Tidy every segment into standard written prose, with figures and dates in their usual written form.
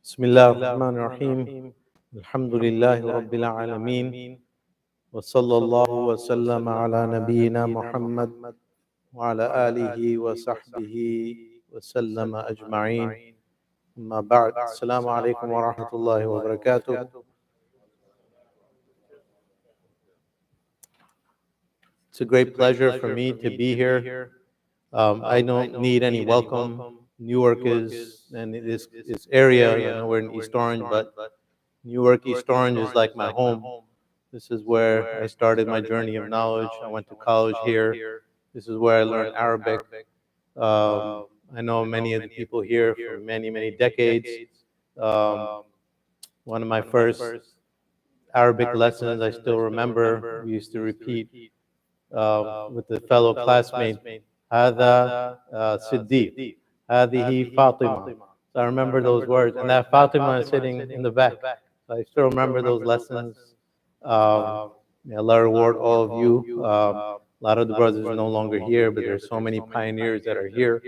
بسم الله الرحمن الرحيم الحمد لله رب العالمين وصلى الله وسلم على نبينا محمد وعلى آله وصحبه وسلم أجمعين أما بعد السلام عليكم ورحمة الله وبركاته. It's a great pleasure for me to be here. I don't need any welcome. Newark is, and this area, I know we're in East Orange, but Newark, East Orange is like my home. This is where I started my journey of knowledge. I went to college here. This is where I learned Arabic. I know many of the people here for many, many decades. One of my first Arabic lessons I still remember, we used to repeat with the fellow classmate, هذا Siddiq, هذه Fatima. So I remember those words, and that Fatima is sitting in the back. So I still remember those lessons. May Allah reward all of you. A lot of the brothers are no longer here, but there's so many pioneers that are here.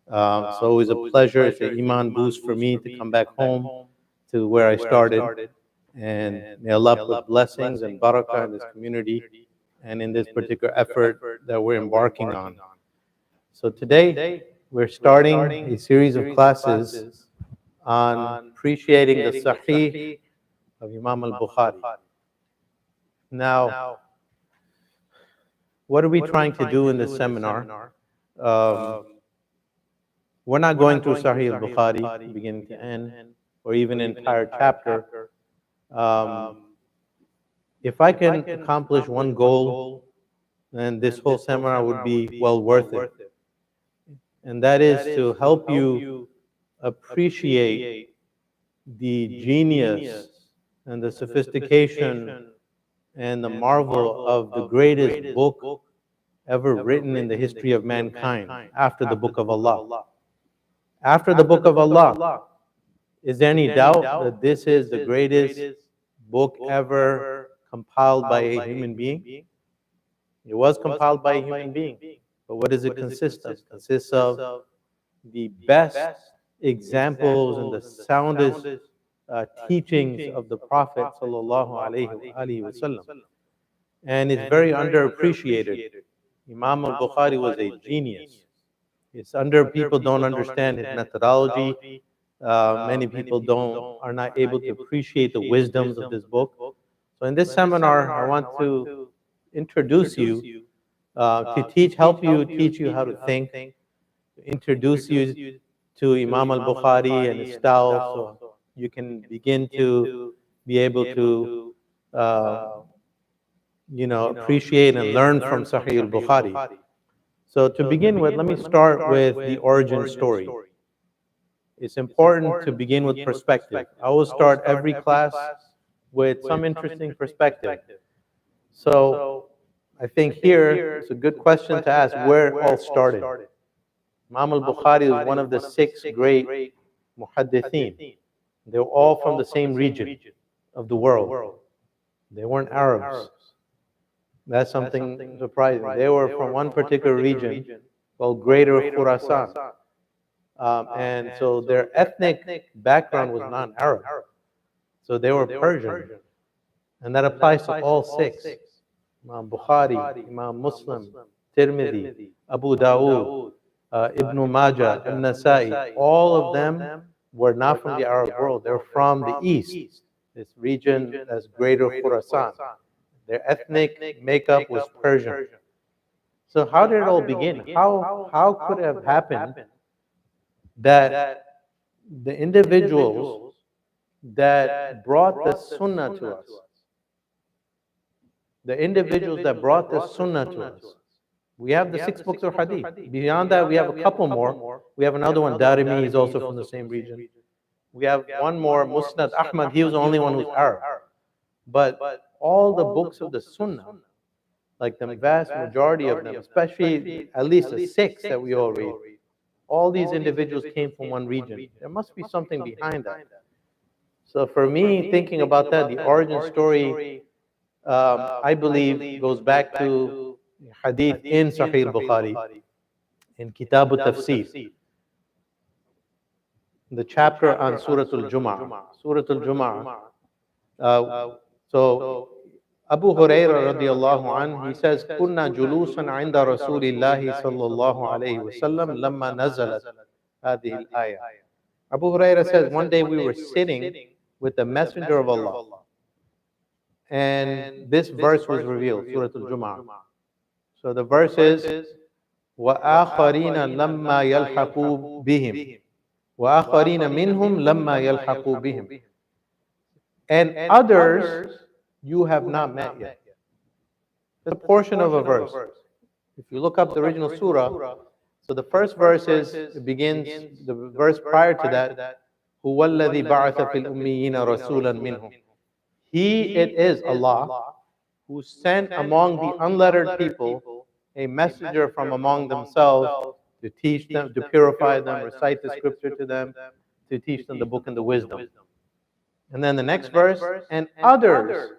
So it was a pleasure. It's an iman boost for me to come back home to where I started. And may Allah put blessings and barakah in this community and in this particular effort that we're embarking on. So today, we're starting a series of classes on appreciating the Sahih of Imam al-Bukhari. Now, what are we trying to do in this seminar? We're not going through Sahih al-Bukhari, beginning to end, or even an entire chapter. If I can accomplish one goal, then this whole seminar would be well worth it. And that is to help you appreciate the genius and the sophistication and the marvel of the greatest book ever written in the history of mankind after the Book of Allah. After the Book of Allah, is there any doubt that this is the greatest book ever compiled by a human being? It was compiled by a human being. But what does it consist of? It consists of the best examples and the soundest teachings of the Prophet ﷺ. And it's very underappreciated. Imam al-Bukhari was a genius. It's people don't understand his methodology. Many people are not able to appreciate the wisdoms of this book. So in this seminar, I want to introduce you to help you teach you how to think, to introduce you to Imam al-Bukhari and his style, so you can begin to be able to, appreciate and learn from Sahih al-Bukhari. So to begin with, let me start with the origin story. It's important to begin with perspective. I will start every class with some interesting perspective. So I think here it's a good question to ask where it all started. Imam al-Bukhari was one of the 6 great muhaddithin. They were all from the same region of the world. They weren't Arabs. That's something surprising. They were from one particular region called Greater Khurasan. And so their ethnic background was non-Arab. So they were Persian. And that applies to all 6. Imam Bukhari, Imam Muslim, Tirmidhi, Abu Dawood, Ibn Majah, An-Nasa'i, all of them were not from the Arab world. They're from the East, this region as Greater Khurasan. Their ethnic makeup was Persian. So how did it all begin? How could it have happened that the individuals that brought the Sunnah to us, the individuals that brought the Sunnah to us, we have the 6 books of Hadith. Beyond that, we have a couple more. We have another one, Darimi, he's also from the same region. We have one more, Musnad Ahmad, he was the only one who's Arab. But all the books of the Sunnah, like the vast majority of them, especially at least the 6 that we all read, all these individuals came from one region. There must be something behind that. So for me, thinking about that, the origin story, I believe, goes back to Hadith in Sahih al-Bukhari, in Kitab al-Tafsir. the chapter on Surah Al-Jum'ah. Surah Al-Jum'ah. So Abu Hurairah radiallahu anhu, he says, كنا جلوسا عند رسول الله صلى الله عليه وسلم لما نزلت هذه الآية. Abu Hurairah says, one day we were sitting with the Messenger of Allah, and this verse was revealed, Surah Al-Jum'ah. So the verse is, وَآخَرِينَ لَمَّا يَلْحَقُوا بِهِمْ وَآخَرِينَ مِنْهُمْ لَمَّا يَلْحَقُوا بِهِمْ. And others you have not met yet. That's a portion of a verse. If you look up the original surah, so the first verse is, it begins, the verse prior to that, هُوَ الَّذِي بَعَثَ فِي الْأُمِّيِّينَ رَسُولًا مِّنْهُمْ. He, it is Allah, who sent among the unlettered people a messenger from among themselves to teach them, to purify them, recite the scripture to them, to teach them the book and the wisdom. And then the next verse, and others,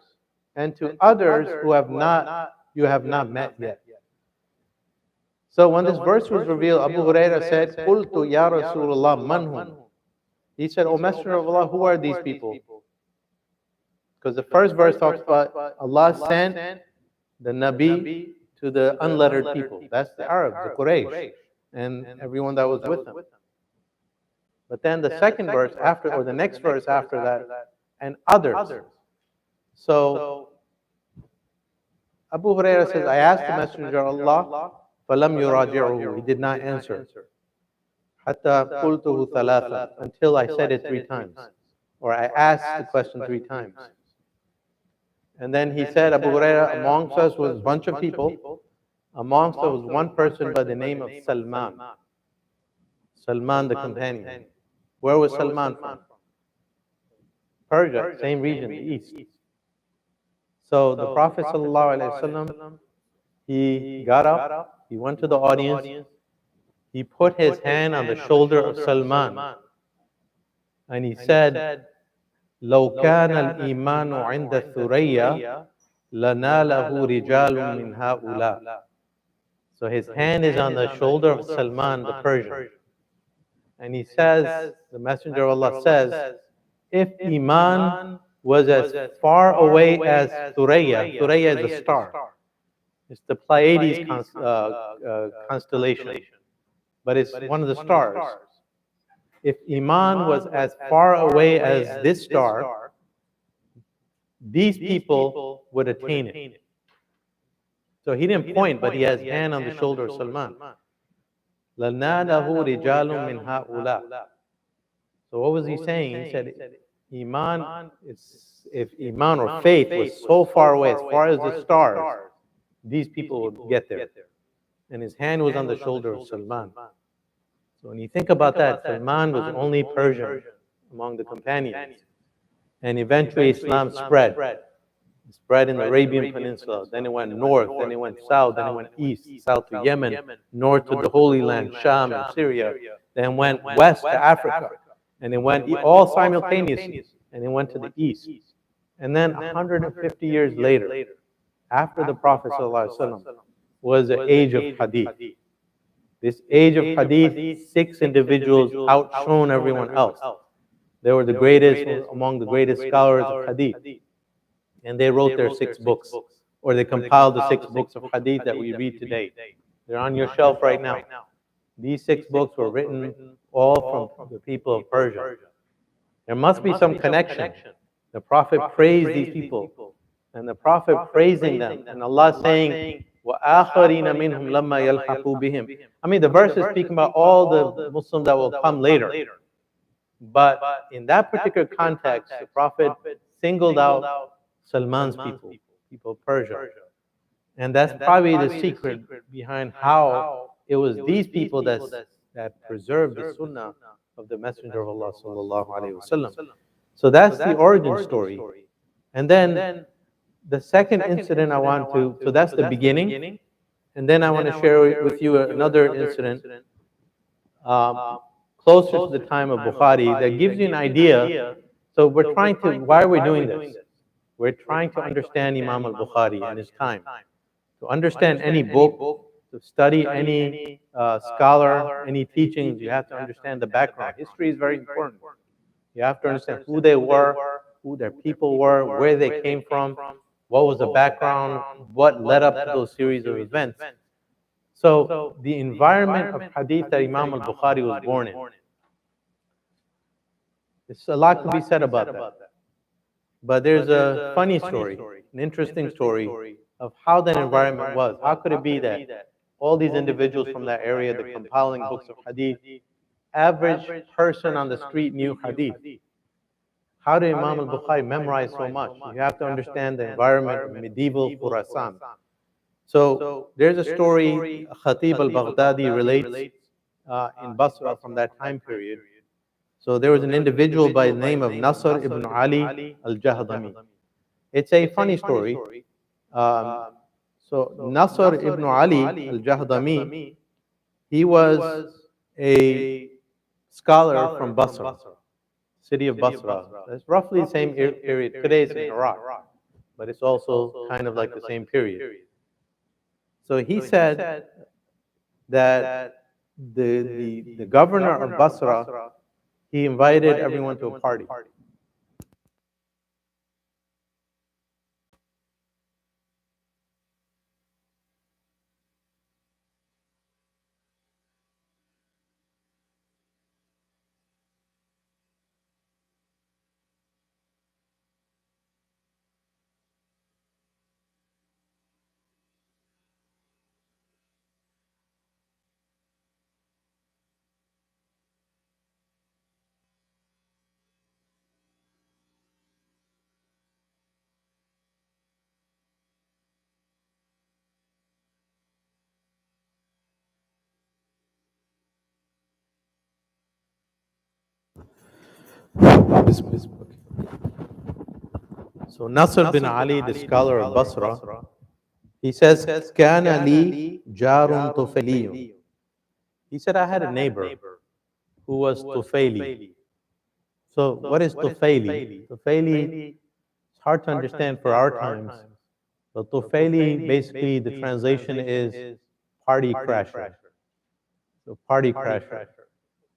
and to others who have not, you have not met yet. So when this verse was revealed, Abu Hurairah said, قُلْتُ يَا رَسُولَ اللَّهِ مَنْ هُمْ. He said, O Messenger of Allah, who are these people? Because the first verse talks about Allah sent the Nabi to the unlettered people. That's the Arabs, the Quraysh, and everyone that was with them. But then the second verse after, or the next verse after that, and others. So Abu Hurairah says, I asked the Messenger of Allah, فَلَمْ يُرَاجِعُهُ. He did not answer. حَتَّى قُلْتُهُ ثَلَاثًا. Until I said it 3 times. Or I asked the question 3 times. And then he said, Abu Hurairah, amongst us was a bunch of people. Amongst us was one person by the name of Salman. Salman the companion. Where was Salman from? Persia, same region, the east. So the Prophet ﷺ, he got up, he went to the audience, he put his hand on the shoulder of Salman, and he said, لو كان الإيمان عند الثريا لناله رجال من هؤلاء. So his hand is on the shoulder of Salman the Persian. And he says, the Messenger of Allah says, if Iman was as far away as Thuraya, Thuraya is a star. It's the Pleiades constellation, but it's one of the stars. If Iman was as far away as this star, these people would attain it. So he didn't point, but he has hand on the shoulder of Salman. لَنَادَهُ رِجَالٌ مِّنْ هَؤُلَاءِ. So what was he saying? He said, Iman, if Iman or faith was so far away, as far as the stars, these people would get there. And his hand was on the shoulder of Salman. So when you think about that, Salman was only Persian among the companions. And eventually Islam spread. It spread in the Arabian Peninsula. Then it went north, then it went south, then it went east, south to Yemen, north to the Holy Land, Sham and Syria. Then went west to Africa. And it went all simultaneously. And it went to the east. And then 150 years later, after the Prophet ﷺ, was the age of Hadith. This age of Hadith, 6 individuals outshone everyone else. They were the greatest, among the greatest scholars of Hadith. And they wrote their 6 books, or they compiled the 6 books of Hadith that we read today. They're on your shelf right now. These 6 books were written all from the people of Persia. There must be some connection. The Prophet praised these people, and the Prophet praising them, and Allah saying, وَآخَرِينَ مِنْهُمْ لَمَّا يَلْحَقُوا بِهِمْ. I mean, the verse is speaking about all the Muslims that will come later. But in that particular context, the Prophet singled out Salman's people, people of Persia. And that's probably the secret behind how it was these people that preserved the sunnah of the Messenger of Allah sallallahu alaihi wasallam. So that's the origin story. And then the second incident I want to, so that's the beginning. And then I want to share with you another incident closer to the time of Bukhari that gives you an idea. So we're trying to, why are we doing this? We're trying to understand Imam al-Bukhari and his time. To understand any book, To study any scholar, any teachings, you have to understand the background. History is very important. You have to understand who they were, who their people were, where they came from, what was the background, what led up to those series of events. So the environment of hadith that Imam al-Bukhari was born in, there's a lot to be said about that. But there's a funny story, an interesting story of how that environment was. How could it be that all these individuals from that area, the compiling books of hadith, average person on the street knew hadith? How did Imam al-Bukhari memorize so much? You have to understand the environment of medieval Khurasan. So there's a story Khatib al-Baghdadi relates in Basra from that time period. So there was an individual by the name of Nasr ibn Ali al-Jahdami. It's a funny story. So Nasr ibn Ali al-Jahdami, he was a scholar from Basra, city of Basra. It's roughly the same period. Today it's in Iraq, but it's also kind of like the same period. So he said that the governor of Basra, he invited everyone to a party. So Nasr bin Ali, the scholar of Basra, he says, كَانَ لِي جَارٌ طُفَيْلِيٌّ. He said, I had a neighbor who was Tufayli. So what is Tufayli? Tufayli, it's hard to understand for our times. But Tufayli, basically the translation is party crasher. So party crasher.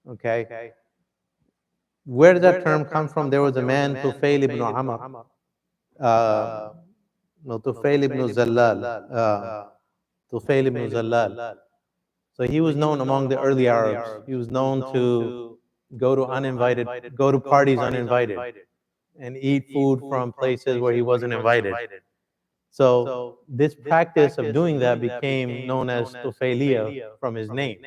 Okay? Where does that term come from? There was a man, Tufayl ibn Amr. No, Tufayl ibn Zallal. Tufayl ibn Zallal. So he was known among the early Arabs. He was known to go to parties uninvited, and eat food from places where he wasn't invited. So this practice of doing that became known as Tufayliya from his name.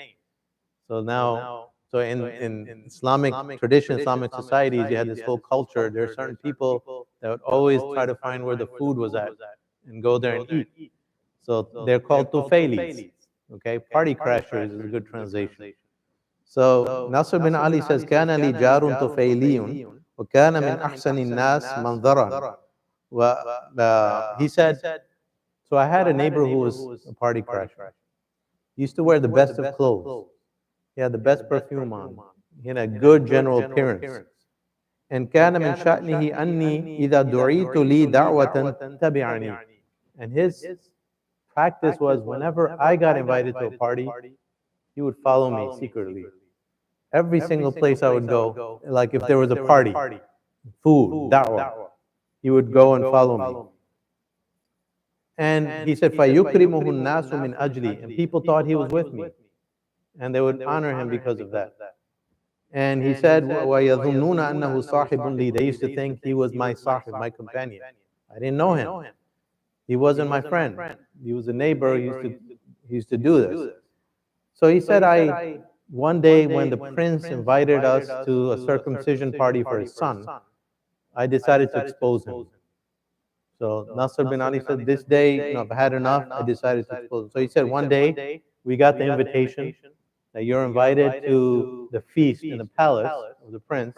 So now, so in Islamic tradition, Islamic societies, you had this whole culture. There are certain people that would always try to find where the food was at and go there and eat. So they're called Tufaylis. Okay, party crashers is a good translation. So Nasr bin Ali says, كان لي جار طفيلي وكان من أحسن الناس منظرا. He said, so I had a neighbor who was a party crasher. He used to wear the best of clothes. He had the best perfume on. He had a good general appearance. And كان من شأنه أني إذا دعيت لي دعوة تبعني. And his practice was whenever I got invited to a party, he would follow me secretly. Every single place I would go, like if there was a party, food, da'wah, he would go and follow me. And he said, فَيُكْرِمُهُ النَّاسُ مِنْ أَجْلِي. And people thought he was with me. And they would honor him because of that. And he said, وَيَظُنُّونَ أَنَّهُ صَاحِبٌ لِي. They used to think he was my sahib, my companion. I didn't know him. He wasn't my friend. He was a neighbor. He used to do this. So he said, one day when the prince invited us to a circumcision party for his son, I decided to expose him. So Nasr bin Ali said, this day, I've had enough, I decided to expose him. So he said, one day, we got the invitation that you're invited to the feast in the palace of the prince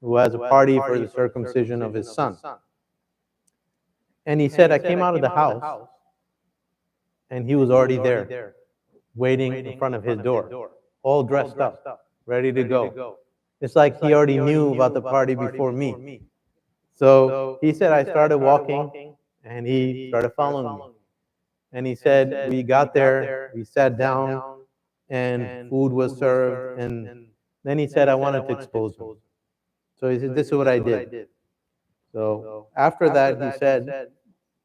who has a party for the circumcision of his son. And he said, I came out of the house, and he was already there, waiting in front of his door, all dressed up, ready to go. It's like he already knew about the party before me. So he said, I started walking, and he started following me. And he said, we got there, we sat down, and food was served. And then he said, I wanted to expose him. So he said, this is what I did. So after that, he said,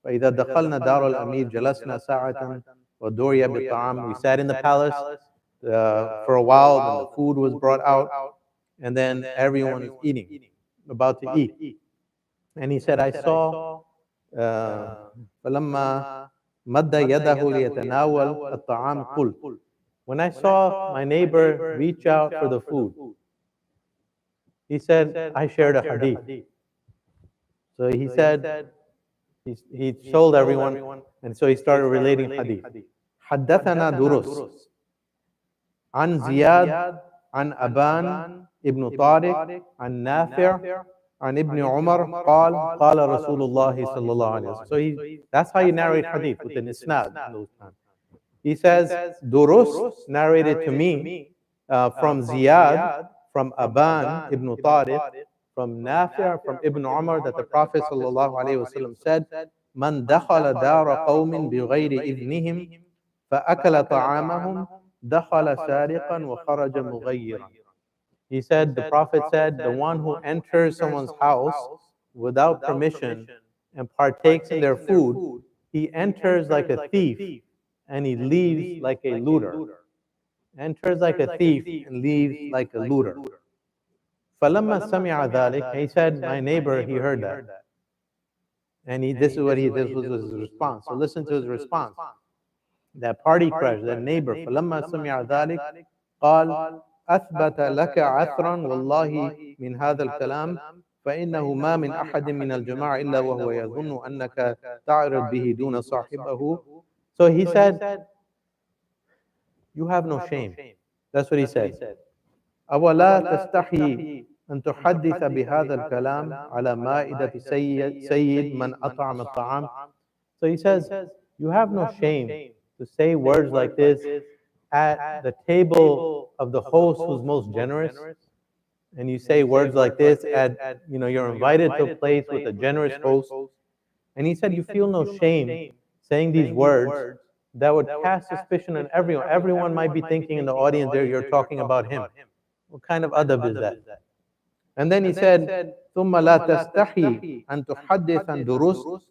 فإذا دخلنا دار الأمير جلسنا ساعة ودُرِيَ بالطعام. We sat in the palace for a while, then the food was brought out, and then everyone is eating, about to eat. And he said, I saw فلما مد يده ليتناول الطعام قلت. When I saw my neighbor reach out for the food, he said, I shared a hadith. So he said, he told everyone, and so he started relating hadith. حدثنا دروس عن زياد عن أبان ابن طارق عن نافع عن ابن عمر قال قال رسول الله صلى الله عليه وسلم. So that's how you narrate hadith, with an isnad in those times. He says, Durus narrated to me from Ziyad, from Aban ibn Tariq, from Nafi', from Ibn Umar, that the Prophet ﷺ said, Man dakhala dara qawmin bighayri idhnihim, فأكل طعامهم, دخل سارقا وخرج مغيرا. He said, the Prophet said, the one who enters someone's house without permission and partakes in their food, he enters like a thief and he leaves like a looter. Enters like a thief and leaves like a looter. فَلَمَّا سَمِعَ ذَلِكَ, he said, my neighbor, he heard that. And this was his response. So listen to his response. That party crush, that neighbor, فَلَمَّا سَمِعَ ذَلِكَ قال أثبت لك عثرا والله من هذا الكلام فإنه ما من أحد من الجماعة إلا وهو يظن أنك تعرض به دون صاحبه. So he said, you have no shame. That's what he said. أولا تستحي أن تحدث بهذا الكلام على مائدة سيد من أطعم الطعام. So he says, you have no shame to say words like this at the table of the host who's most generous. And you say words like this at, you're invited to a place with a generous host. And he said, you feel no shame saying these words that would cast suspicion on everyone. Everyone might be thinking in the audience there, you're talking about him. What kind of adab is that? And then he said, ثُمَّ لَا تَسْتَحِي أَن تُحَدِّثَ عَن دُرُسْ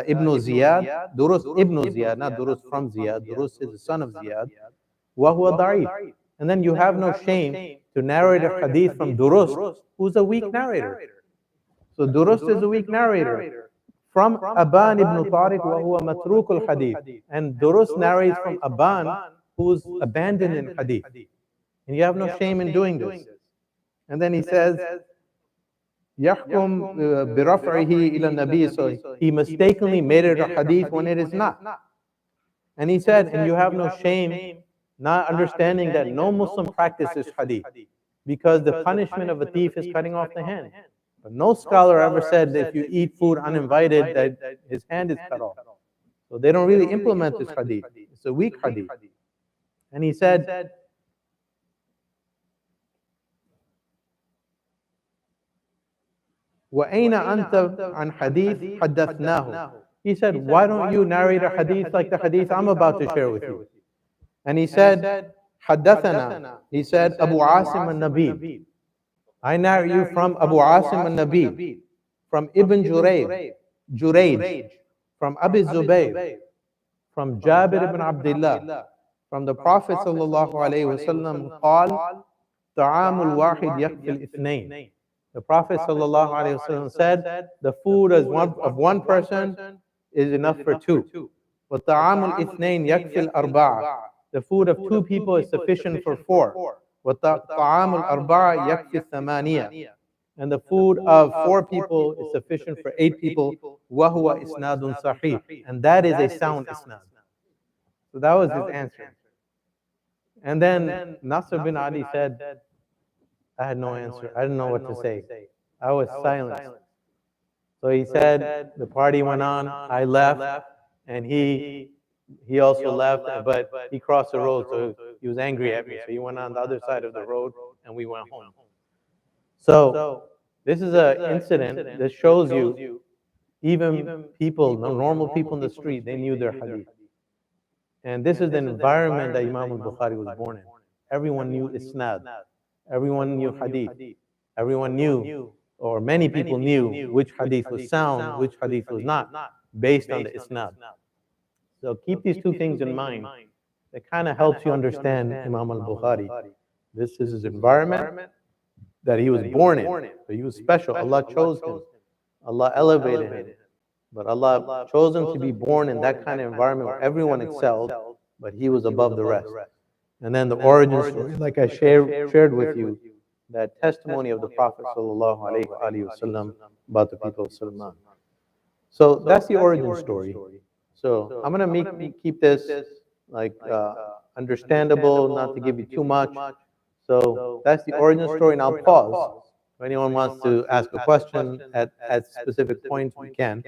ibn Ziyad, Durus ibn Ziyad, not Durus from Ziyad. Durus is the son of Ziyad. وَهُوَ ضَعِيفٌ. And then you have no shame to narrate a hadith from Durus, who's a weak narrator. So Durus is a weak narrator. From Aban ibn Tariq, وَهُوَ مَتْرُوكُ الْحَدِيث. And Durus narrates from Aban, who's abandoned in hadith. And you have no shame in doing this. And then he says, يَحْكُمْ بِرَفْعِهِ إِلَى النَّبِيِّ. So he mistakenly made it a hadith when it is not. And he said, and you have no shame not understanding that no Muslim practices hadith, because the punishment of a thief is cutting off the hand. But no scholar ever said that if you eat food uninvited, that his hand is cut off. So they don't really implement this hadith. It's a weak hadith. And he said, وَأَيْنَ أَنْتَ عَنْ حَدِيثٍ حَدَّثْنَاهُ. He said, why don't you narrate a hadith like the hadith I'm about to share with you? And he said, حَدَّثَنَا. He said, Abu Asim al-Nabi. I narrate you from Abu Asim al-Nabi, from Ibn Jurayj, from Abi Zubayr, from Jabir ibn Abdullah, from the Prophet sallallahu alayhi wa sallam, قال طعام الواحد يكفي الاثنين. The Prophet ﷺ said, the food of one person is enough for two. وَطَعَامُ الْإِثْنَيْنِ يَكْفِي الْأَرْبَعَةِ. The food of two people is sufficient for four. وَطَعَامُ الْأَرْبَعَةِ يَكْفِي الثَّمَانِيَةِ. And the food of four people is sufficient for 8 people. وَهُوَ إِسْنَادٌ صَحِيحٌ. And that is a sound isnad. So that was his answer. And then Nasr bin Ali said, I had no answer. I didn't know what to say. I was silent. So he said, the party went on, I left, and he also left, but he crossed the road, so he was angry at me. So he went on the other side of the road, and we went home. So this is an incident that shows you, even people, normal people in the street, they knew their hadith. And this is the environment that Imam al-Bukhari was born in. Everyone knew isnad. Everyone knew hadith. Everyone knew, or many people knew, which hadith was sound, which hadith was not, based on the isnad. So keep these two things in mind. It kind of helps you understand Imam al-Bukhari. This is his environment that he was born in. So he was special. Allah chose him. Allah elevated him. But Allah chose him to be born in that kind of environment where everyone excelled, but he was above the rest. And then the origin story, like I shared with you, that testimony of the Prophet ﷺ about the people of Sulaiman. So that's the origin story. So I'm going to keep this like understandable, not to give you too much. So that's the origin story, and I'll pause. If anyone wants to ask a question at specific points, we can.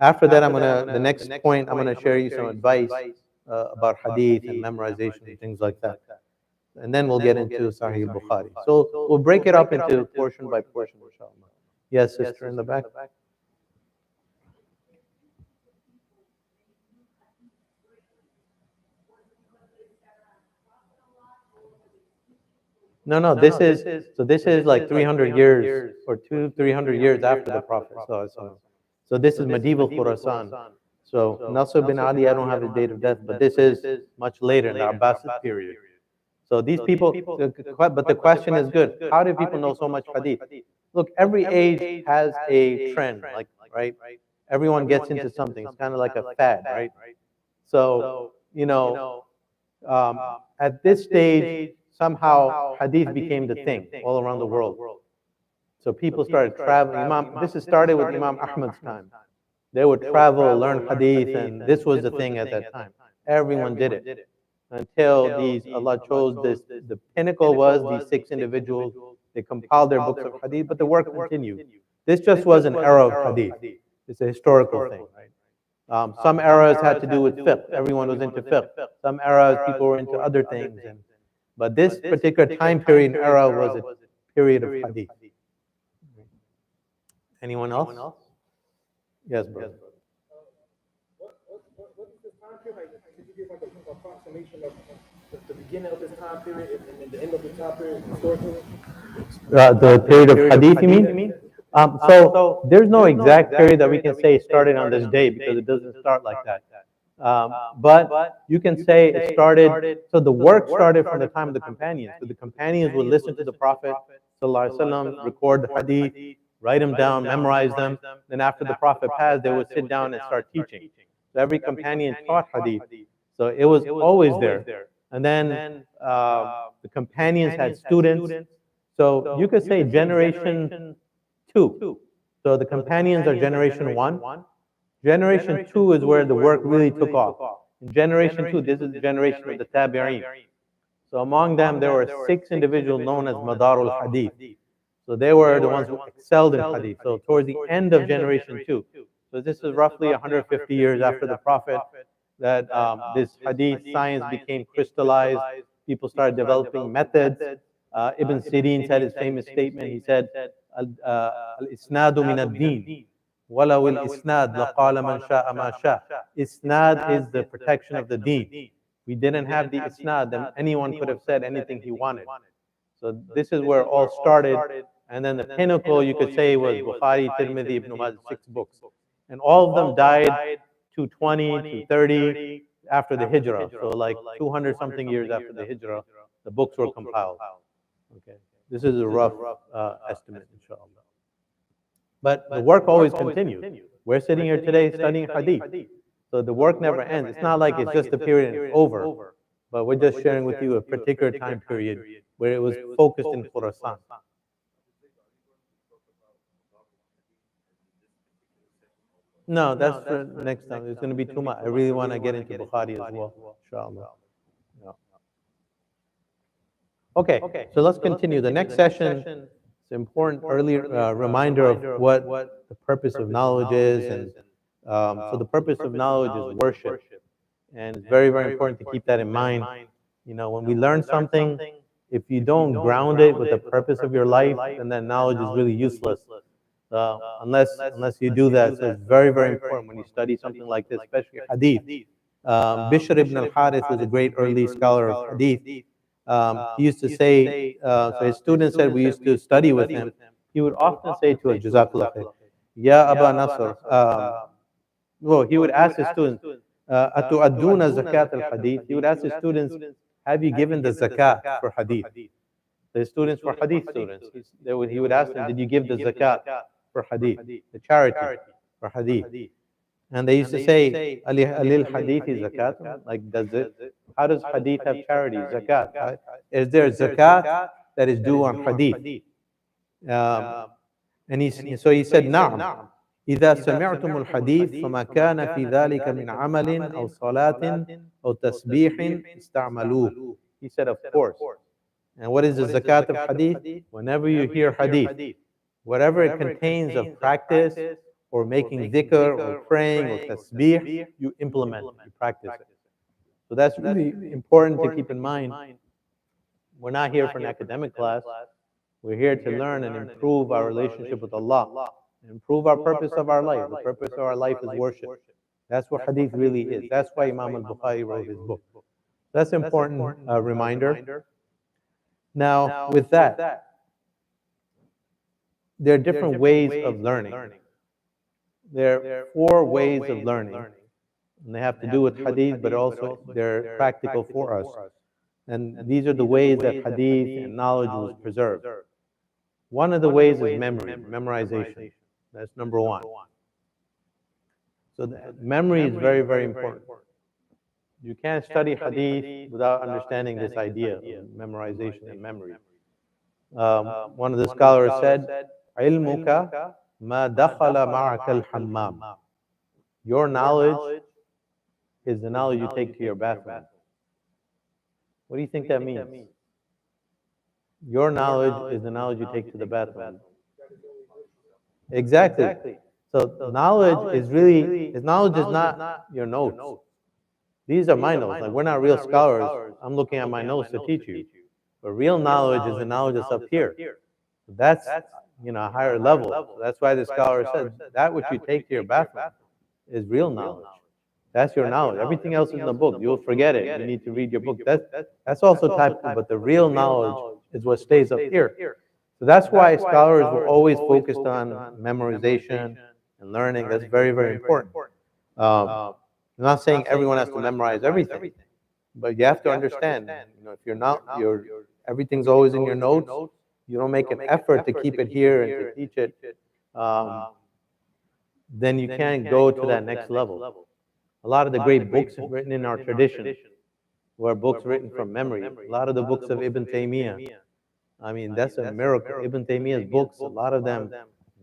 After that, the next point, I'm going to share you some advice about hadith and memorization and things like that. And then we'll get into Sahih al-Bukhari. So we'll break it up into portion by portion, inshallah. Yes, sister in the back. No, this is like 300 years or 300 years after the Prophet. So this is medieval Khurasan. So Nasr bin Ali, I don't have his date of death, but this is much later in the Abbasid period. So these people, but the question is good. How do people know so much hadith? Look, every age has a trend, like, right? Everyone gets into something. It's kind of like a fad, right? So, at this stage, somehow hadith became the thing all around the world. So people started traveling. This started with Imam Ahmad's time. They would travel, learn hadith, and this was the thing at that time. Everyone did it. Until Allah chose this. The pinnacle was these 6 individuals. They compiled their books of hadith, but the work continued. This just was an era of hadith. It's a historical thing, right? Some eras had to do with fiqh. Everyone was into fiqh. Some eras, people were into other things. But this particular time period and era was a period of hadith. Anyone else? Yes, brother. What is this time period? Could you give like an approximation of the beginning of this time period and the end of this time period historically? The period of hadith, you mean? So there's no exact period that we can say started on this day because it doesn't start like that. But you can say it started, so the work started from the time of the companions. So the companions would listen to the Prophet ﷺ, record the hadith, write them down, memorize them. Then after the Prophet passed, they would sit down and start teaching. So every companion taught hadith. So it was always there. And then the companions had students. So you could say generation 2. So the companions are generation 1. Generation 2 is where the work really took off. In generation 2, this is the generation of the Tabi'een. So among them, there were 6 individuals known as Madarul Hadith. So they were the ones who excelled in hadith. So towards the end of generation 2. So this is roughly 150 years after the Prophet that this hadith science became crystallized. People started developing methods. Ibn Sirin said his famous statement. He said, "Al-isnadu min ad-din. Walaw al-isnad laqala man sha'a ma sha." Isnad is the protection of the deen. We didn't have the isnad, then anyone could have said anything he wanted. So this is where it all started. And then the pinnacle, you could say, was Bukhari, Tirmidhi, Ibn Majah, 6 books. And all of them died 220, 230 after the Hijrah. So like 200 something years after the Hijrah, the books were compiled. Okay, this is a rough estimate, inshallah. But the work always continued. We're sitting here today studying hadith. So the work never ends. It's not like it's just a period and it's over. But we're just sharing with you a particular time period where it was focused in Khurasan. No, that's for next time. It's going to be too much. I really want to get into Bukhari as well, inshallah. Yeah. Okay, so let's continue. The next session is an important early reminder of what the purpose of knowledge is. And so the purpose of knowledge is worship. And it's very, very important to keep that in mind. When we learn something, if you don't ground it with the purpose of your life, then that knowledge is really useless. Unless you do that. So it's very, very important when you study something like this, especially hadith. Bishr ibn al-Harith was a great early scholar of hadith. He used to say, so his students said we used to study with him. He would often say to us, Jazakallah khair, Ya Aba Nasr. Well, he would ask his students, Atu'adduna zakat al-hadith? He would ask his students, have you given the zakat for hadith? The students were hadith students. He would ask them, did you give the zakat for hadith, the charity for hadith? And they used to say, Alil hadithi zakat? Like, how does hadith have charity, zakat? Right? Is there zakat that is due on hadith? So he said, Na'am. إذا سمعتم الحديث فما كان في ذلك من عمل أو صلاة أو تسبيح استعملوه. He said, of course. And what is the zakat of hadith? Whenever you hear hadith, whatever it contains of practice or making dhikr or praying or tasbih, you implement, you practice it. So that's really important to keep in mind. We're not here for an academic class. We're here to learn and improve our relationship with Allah, improve our purpose of our life. The purpose of our life is worship. That's what hadith really is. That's why Imam al-Bukhari wrote his book. That's an important reminder. Now, with that, there are different ways of learning. There are 4 ways of learning, and they have to do with hadith, but also they're practical for us. And these are the ways that hadith and knowledge was preserved. One of the ways is memory, memorization. That's number 1. So memory is very, very important. You can't study hadith without understanding this idea of memorization and memory. One of the scholars said, "Ilmuka ma dakhala ma'aka al-hammam." Your knowledge is the knowledge you take to your bathroom. What do you think that means? Your knowledge is the knowledge you take to the bathroom. Exactly. So knowledge is not your notes. These are my notes. Like, we're not real scholars. I'm looking at my notes to teach you. But real knowledge is the knowledge that's up here. That's a higher level. So that's why the scholar said that which you take to your bathroom is real knowledge. That's your knowledge. Everything else is in the book. You'll forget it. You need to read your book. That's also type 2, but the real knowledge is what stays up here. So that's why scholars were always focused on memorization and learning. That's very, very important. I'm not saying everyone has to memorize everything, but you have to understand. If you're not, everything's always in your notes. You don't make an effort to keep it here and to teach it. Then you can't go to that next level. A lot of the great books written in our tradition were books written from memory. A lot of the books of Ibn Taymiyyah. I mean, that's a miracle. Ibn Taymiyyah's books, a lot of them,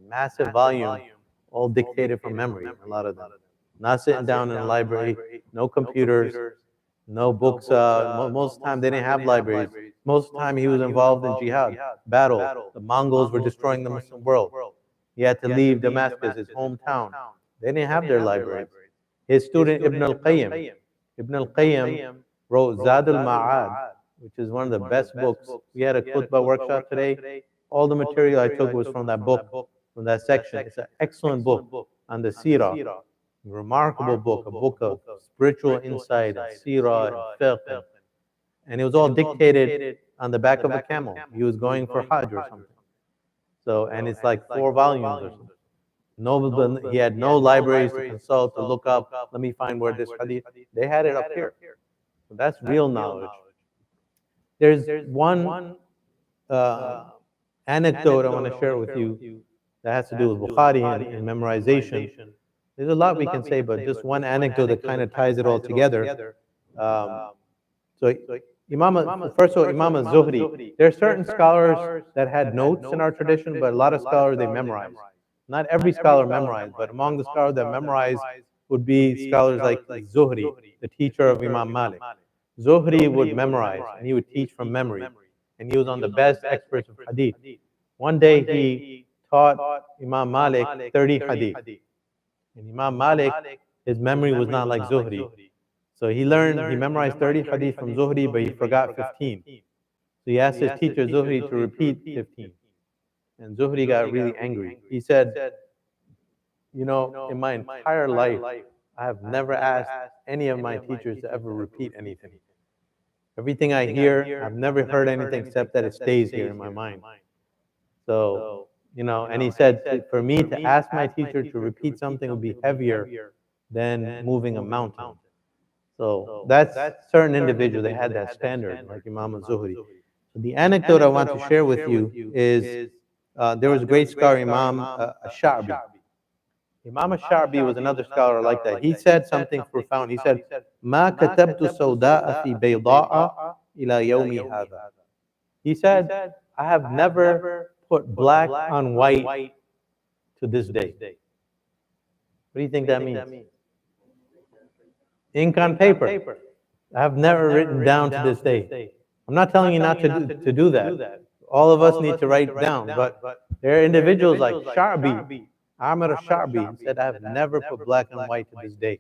massive volume, all dictated from memory. A lot of them. Not sitting down in a library, no computers, no books. Most of the time they didn't have libraries. Most of the time he was involved in jihad, battle. The Mongols were destroying the Muslim world. He had to leave Damascus, his hometown. They didn't have their libraries. His student Ibn al-Qayyim wrote Zad al-Ma'ad, which is one of the best books. We had a khutbah workshop today. All the material I took was from that book, from that section. It's an excellent book on the seerah. Remarkable book, a book of spiritual insight, and seerah, and fiqh. And it was all dictated on the back of a camel. He was going for Hajj or something. So, and it's like 4 volumes or something. He had no libraries to consult, to look up, let me find where this hadith. They had it up here. So that's real knowledge. There's one anecdote I want to share with you that has to do with Bukhari and memorization. There's a lot we can say, but just one anecdote that kind of ties it all together. So Imam al-Zuhri, there are certain scholars that had notes in our tradition, but a lot of scholars, they memorized. Not every scholar memorized, but among the scholars that memorized would be scholars like Zuhri, the teacher of Imam Malik. Zuhri would memorize, and he would teach from memory. And he was on the best experts of hadith. One day he taught Imam Malik 30 hadith. And Imam Malik, his memory was not like Zuhri. So he memorized 30 hadith from Zuhri, but he forgot 15. So he asked his teacher Zuhri to repeat 15. And Zuhri got really angry. He said, in my entire life, I have never asked any of my teachers to ever repeat anything. Everything I hear, I've never heard anything except that it stays here in my mind. So, and he said, for me to ask my teacher to repeat something would be heavier than moving a mountain. So that's certain individuals, they had that standard, like Imam al-Zuhri. So the anecdote I want to share with you is there was a great scholar, Imam al-Sha'bi. Imam al-Sha'bi was another scholar like that. He said something profound. He said, "Ma katabtu sawda'a fi bayda'a ila yawmi hadha." He said, I have never put black on white to this day. What do you think that means? Ink on paper. I have never written down to this day. I'm not telling you not to do that. All of us need to write down, but there are individuals like Sha'bi, Amr al-Sha'bi, said, I have never put black on white to this day.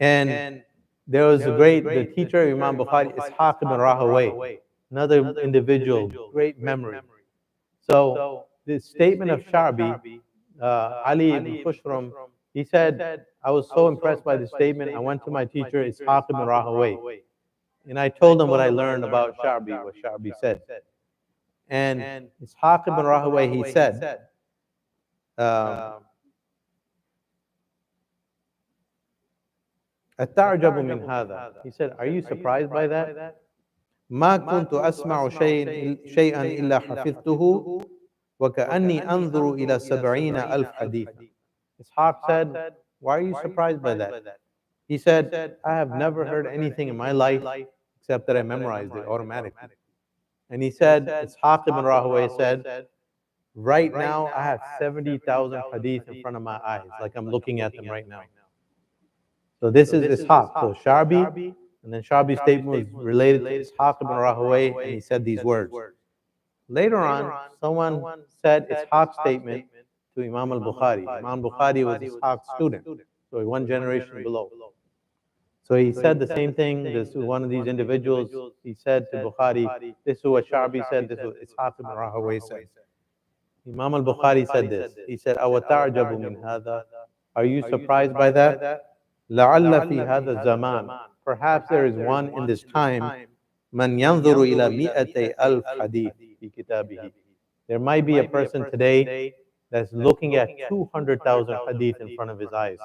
And there was the teacher of Imam Bukhari, Ishaq ibn Rahawayh, another individual, great memory. So the statement of Sha'bi, Ali ibn Khushram, he said, I was so impressed by the statement, I went to my teacher, Ishaq ibn Rahawayh, and I told him what I learned about Sha'bi, what Sha'bi said. And Ishaq ibn Rahawayh, he said, أتعجب من هذا. He said, are you surprised by that? ما كنت أسمع شيئا إلا حفظته وكأني أنظر إلى 70,000 حديث. Ishaq said, why are you surprised by that? He said, I have never heard anything in my life except that I memorized it automatically. And he said, Ishaq ibn Rahawayh said, right now I have 70,000 hadith in front of my eyes, like I'm looking at them right now. So this is Ishaq. So Sha'bi, and then Sha'bi's statement was related to Ishaq ibn Rahawayh, and he said these words. Later on, someone said Ishaq's statement to Imam al-Bukhari. Imam Bukhari was Ishaq's student, so one generation below. So he said the same thing. This one of these individuals, he said to Bukhari, this is what Sha'bi said, this is what Ishaq ibn Rahawayh said. Imam al-Bukhari said this. He said, أَوَتَعْجَبُ مِنْ هَذَا. Are you surprised by that? لَعَلَّ فِي هَذَا الزَّمَانِ. Perhaps there is one in this time, مَنْ يَنْظُرُ إِلَى مِئَةَيْ أَلْفْ حَدِيثٍ فِي كِتَابِهِ. There might be a person today that's looking at 200,000 hadith in front of his eyes.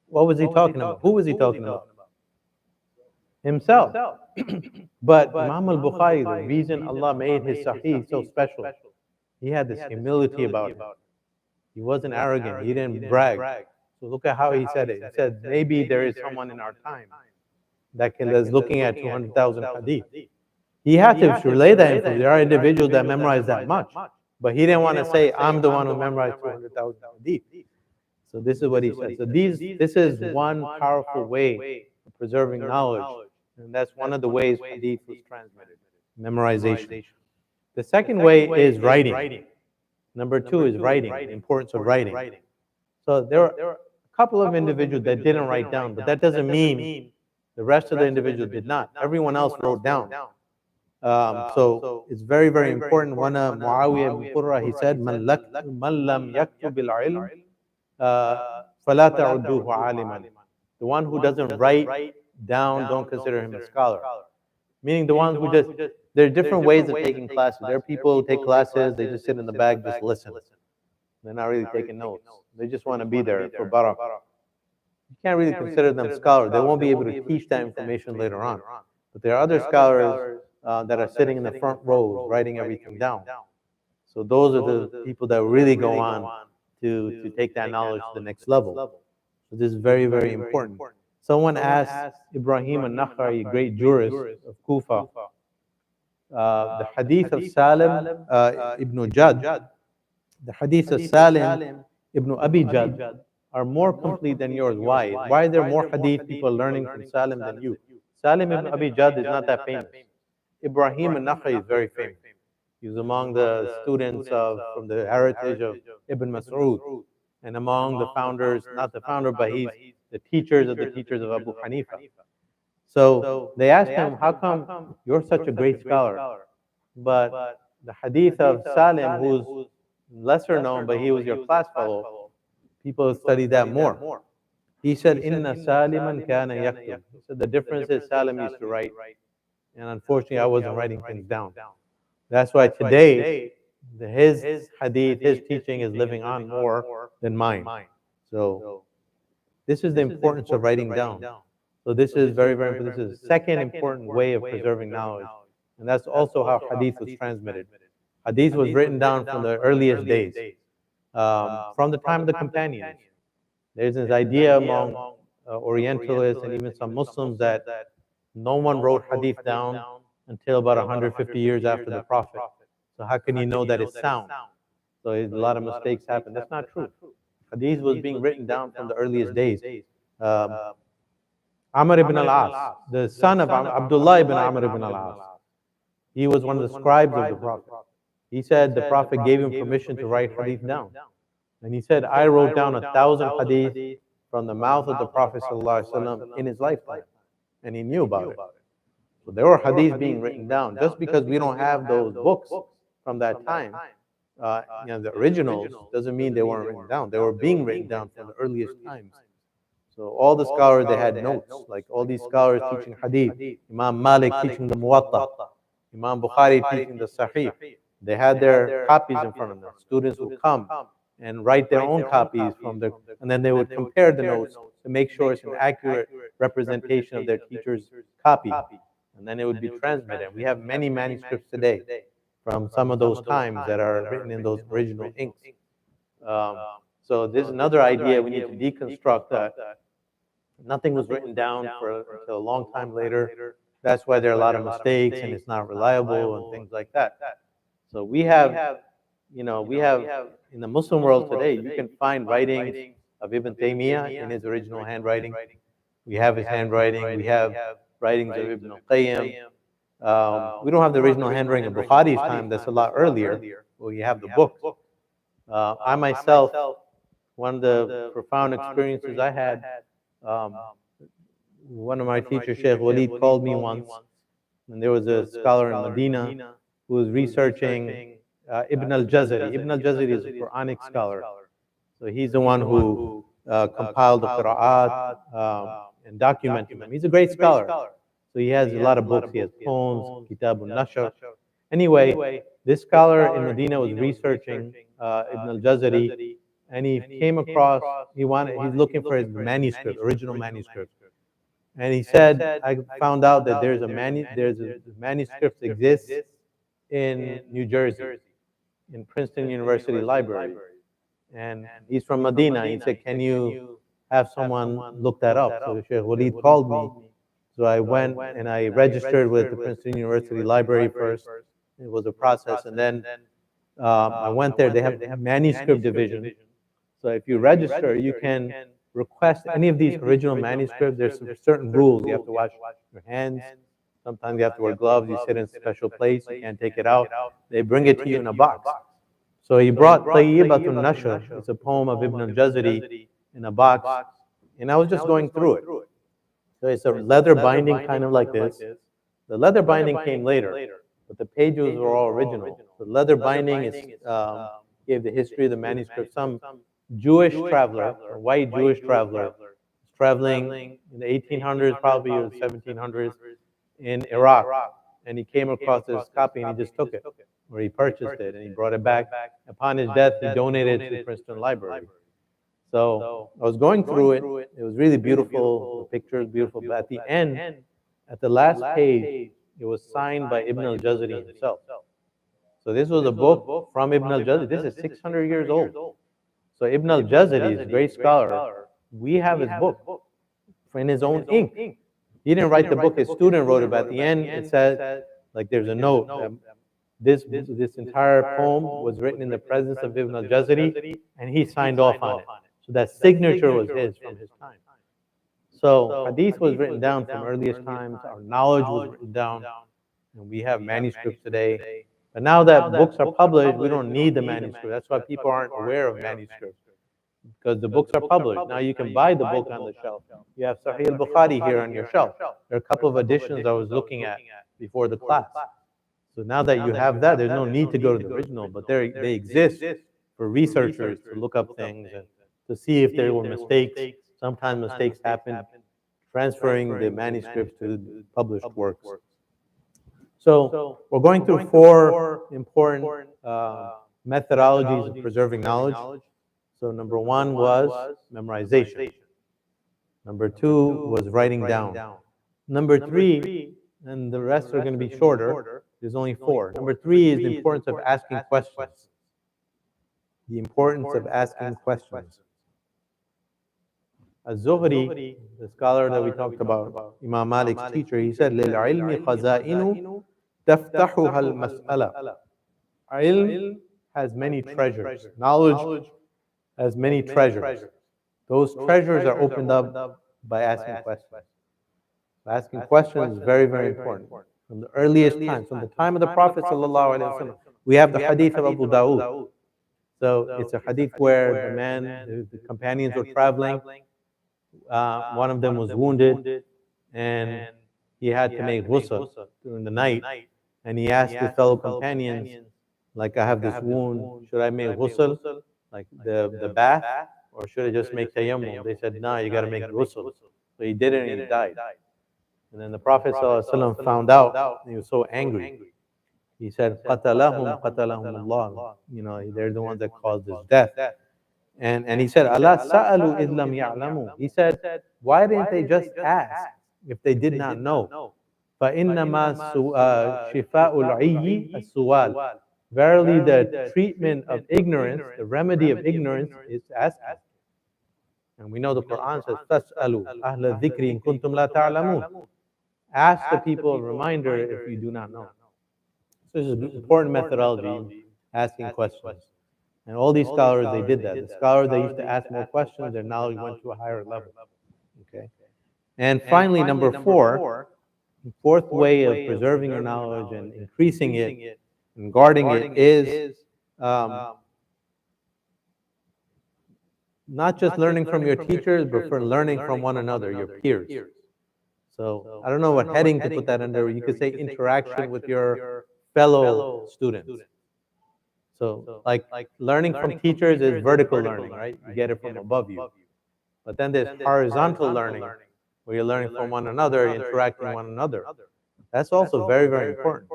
What was he talking about? Who was he talking about? Himself. But Imam al-Bukhari, the reason Allah made his Sahih so special, he had this humility about him. He wasn't arrogant. He didn't brag. So look at how he said it. He said, maybe there is someone in our time that's looking at 200,000 hadith. He had to relay that information. There are individuals that memorize that much. But he didn't want to say, I'm the one who memorized 200,000 hadith. So this is what he said. So this is one powerful way of preserving knowledge. And that's one of the ways hadith was transmitted, memorization. The second way is writing. Number two is writing, the importance of writing. So there are a couple of individuals that didn't write down, but that doesn't mean the rest of the individuals did not. Everyone else wrote down. So it's very, very important. One of Muawiyah ibn Qurra, he said, "Man lam yaktub al-ilm, fala ta'udduhu aliman." The one who doesn't write down, don't consider him a scholar. Meaning the ones who there are different ways of taking classes. There are people who take classes, they just sit in the back, just listen. They're not really taking notes. They just want to be there for barak. You can't really consider them scholars. They won't be able to teach that information later on. But there are other scholars that are sitting in the front rows, writing everything down. So those are the people that really go on to take that knowledge to the next level. So this is very, very important. Someone asked Ibrahim al-Nakhai, a great jurist of Kufa, the hadith of Salim ibn Jad, the hadith of Salim ibn Abi Jad are more complete than yours. Why? Why are there more hadith people learning from Salim than you? Salim ibn Abi Jad is not that famous. Ibrahim al-Nakhai is very famous. He was among the students from the heritage of Ibn Mas'ud, and among the founders, not the founder, but he's the teachers of the teachers of Abu Hanifa. So they asked him, how come you're such a great scholar, but the hadith of Salim, who's lesser known, but he was your class fellow, people study that more. He said, "Inna Saliman kana yaktub." He said the difference is Salim used to write, and unfortunately I wasn't writing things down. That's why today his hadith, his teaching is living on more than mine. So this is the importance of writing down. So this is very, very important. This is the second important way of preserving knowledge. And that's also how hadith was transmitted. Hadith was written down from the earliest days, from the time of the companions. There's this idea among Orientalists and even some Muslims that no one wrote hadith down until about 150 years after the Prophet. So how can you know that it's sound? So a lot of mistakes happen. That's not true. Hadith was being written down from the earliest days. Amr ibn al-As, the son of Abdullah ibn Amr ibn al-As, he was one of the scribes of the Prophet. He said the Prophet gave him permission to write hadith down. And he said, I wrote down 1,000 hadith from the mouth of the Prophet ﷺ in his lifetime. And he knew about it. So there were hadith being written down. Just because we don't have those books from that time, the originals, doesn't mean they weren't written down. They were being written down from the earliest times. So all the scholars, they had notes, like all these scholars teaching hadith, Imam Malik teaching the Muwatta, Imam Bukhari teaching the Sahih. They had their copies in front of them. Students would come and write their own copies and then they would compare the notes to make sure it's an accurate representation of their teacher's copy. And then it would be transmitted. We have many manuscripts today from some of those times that are written in those original inks. So this is another idea we need to deconstruct, that nothing was written down until a long time later. That's why there are a lot of mistakes and it's not reliable and things like that. So we have in the Muslim world today, you can find writings of Ibn Taymiyyah in his original handwriting. We have his handwriting. We have writings of Ibn al-Qayyim. We don't have the original handwriting of Bukhari's time. That's a lot earlier. Well, you have the book. I myself, one of the profound experiences I had, one of my teachers, Sheikh Walid, called me once, and there was a scholar in Medina who was researching Ibn al-Jazari. Ibn al-Jazari is a Quranic scholar. So he's the one who compiled the Qur'at and documented them. He's a great scholar. So he has a lot of books. He has poems, Kitab al-Nashr. Anyway, this scholar in Medina was researching Ibn al-Jazari, and he came across, he's looking for his manuscript, original manuscript. And he said, I found out that there's a manuscript exists in New Jersey, in Princeton University Library. And he's from Medina. He said, can you have someone look that up? So Sheikh Walid called me. So I went and I registered with the Princeton University Library first. It was a process. And then I went there. They have a manuscript division. So if you register, you can request any of these original manuscripts. There's some certain rules. You have to wash your hands. Sometimes you have to wear gloves. You sit in a special place. You can't take it out. They bring it to you in a box. So he brought Tayyibatun Nashr. It's a poem of Ibn al-Jazari in a box. And I was just going through it. So it's a leather binding kind of like this. The leather binding came later, but the pages were all original. The leather binding gave the history of the manuscript. Some Jewish traveler, a white Jewish traveler, was traveling in the 1800s, probably or 1700s, in Iraq, and he came across this copy and he just took it, or he purchased it and he brought it back. Upon his death, he donated it to the Princeton Library. So I was going through it. It was really beautiful. The pictures beautiful. But at the end, at the last page, it was signed by Ibn al-Jazari himself. So this was a book from Ibn al-Jazari. This is 600 years old. So Ibn al-Jazari is a great scholar. We have his book in his own ink. He didn't write the book, his student wrote it, but at the end it says, like there's a note, this entire poem was written in the presence of Ibn al-Jazari, and he signed off on it. So that signature was his from his time. So hadith was written down from earliest times, our knowledge was written down, and we have manuscripts today. But now that books are published, we don't need the manuscript. That's why people aren't aware of manuscripts, because the books are published. Now you can buy the book on the shelf. You have Sahih al-Bukhari here on your shelf. There are a couple of editions I was looking at before the class. So now that you have that, there's no need to go to the original, but they exist for researchers to look up things and to see if there were mistakes Sometimes mistakes happen transferring the manuscripts to published works. So we're going through four important methodologies of preserving knowledge. So number one was memorization. Number two was writing down. Number three, and the rest are going to be shorter, there's only four. Number three is the importance of asking questions. The importance of asking questions. Az-Zuhri, the scholar that we talked about, Imam Malik's teacher, he said, لِلْعِلْمِ خَزَائِنُ تَفْتَحُهَا الْمَسْأَلَةِ. Ilm has many treasures. Knowledge has many treasures. Those treasures are opened up by asking questions. Asking questions is very, very important. From the earliest times, from the time of the Prophet ﷺ, we have the hadith of Abu Dawood. So it's a hadith where the companions were traveling. One of them was wounded, and he had to make ghusl during the night. And he asked his fellow companions, like, I have this wound, should I make ghusl, like the bath, or should I just make tayammum? They said, no, you got to make ghusl. So he did it and he died. And then the Prophet ﷺ found out, and he was so angry. He said, قَتَلَهُمْ اللَّهُ. You know, they're the ones that caused this death. And he said, أَلَا سَأَلُوا إِذْ لَمْ يَعْلَمُوا. He said, why didn't they just ask if they did not know? فَإِنَّمَا شِفَاءُ الْعِيِّ السُّؤَالِ. Verily, the treatment of ignorance, the remedy of ignorance is asking. And we know the Quran says, فَاسْأَلُوا أَهْلَ الذِّكْرِ إِن كُنتُمْ لَا تَعْلَمُونَ. Ask the people a reminder if you do not know. So this is an important methodology, asking questions. And all these scholars, they did that. The scholars, they used to ask more questions, their knowledge went to a higher level. Okay. And finally, number four, the fourth way of preserving your knowledge and increasing it and guarding it is not just learning from your teachers, but for learning from one another, your peers. So I don't know what heading to put that under. You could say interaction with your fellow students. So like learning from teachers is vertical learning, right? You get it from above you. But then there's horizontal learning, where you're learning from one another, interacting with one another. That's also very, very important.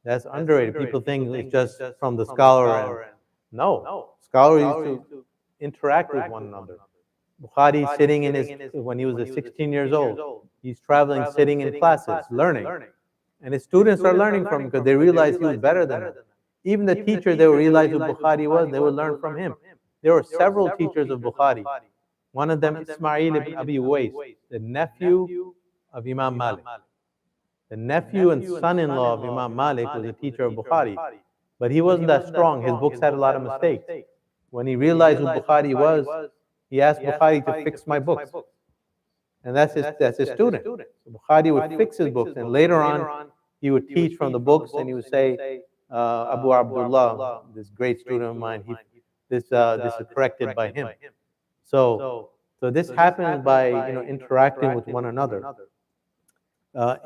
That's underrated. People think it's just from the scholar. And no, scholar used to interact with one another. Bukhari sitting when he was 16 years old, he's traveling, sitting in classes, learning. And his students are learning from him because they realize he was better than them. Even the teacher, they would realize who Bukhari was, they would learn from him. There were several teachers of Bukhari. One of them, Ismail ibn Abi Uwais, the nephew of Imam Malik. The nephew and son-in-law of Imam Malik was a teacher of Bukhari. But he wasn't that strong. His books had a lot of mistakes. When he realized who Bukhari was, he asked Bukhari to fix my books. And that's his student. So Bukhari would fix his books, and later on, he would teach from the books, and he would say, Abu Abdullah, this great student of mine, this is corrected by him. So this happens by interacting with one another.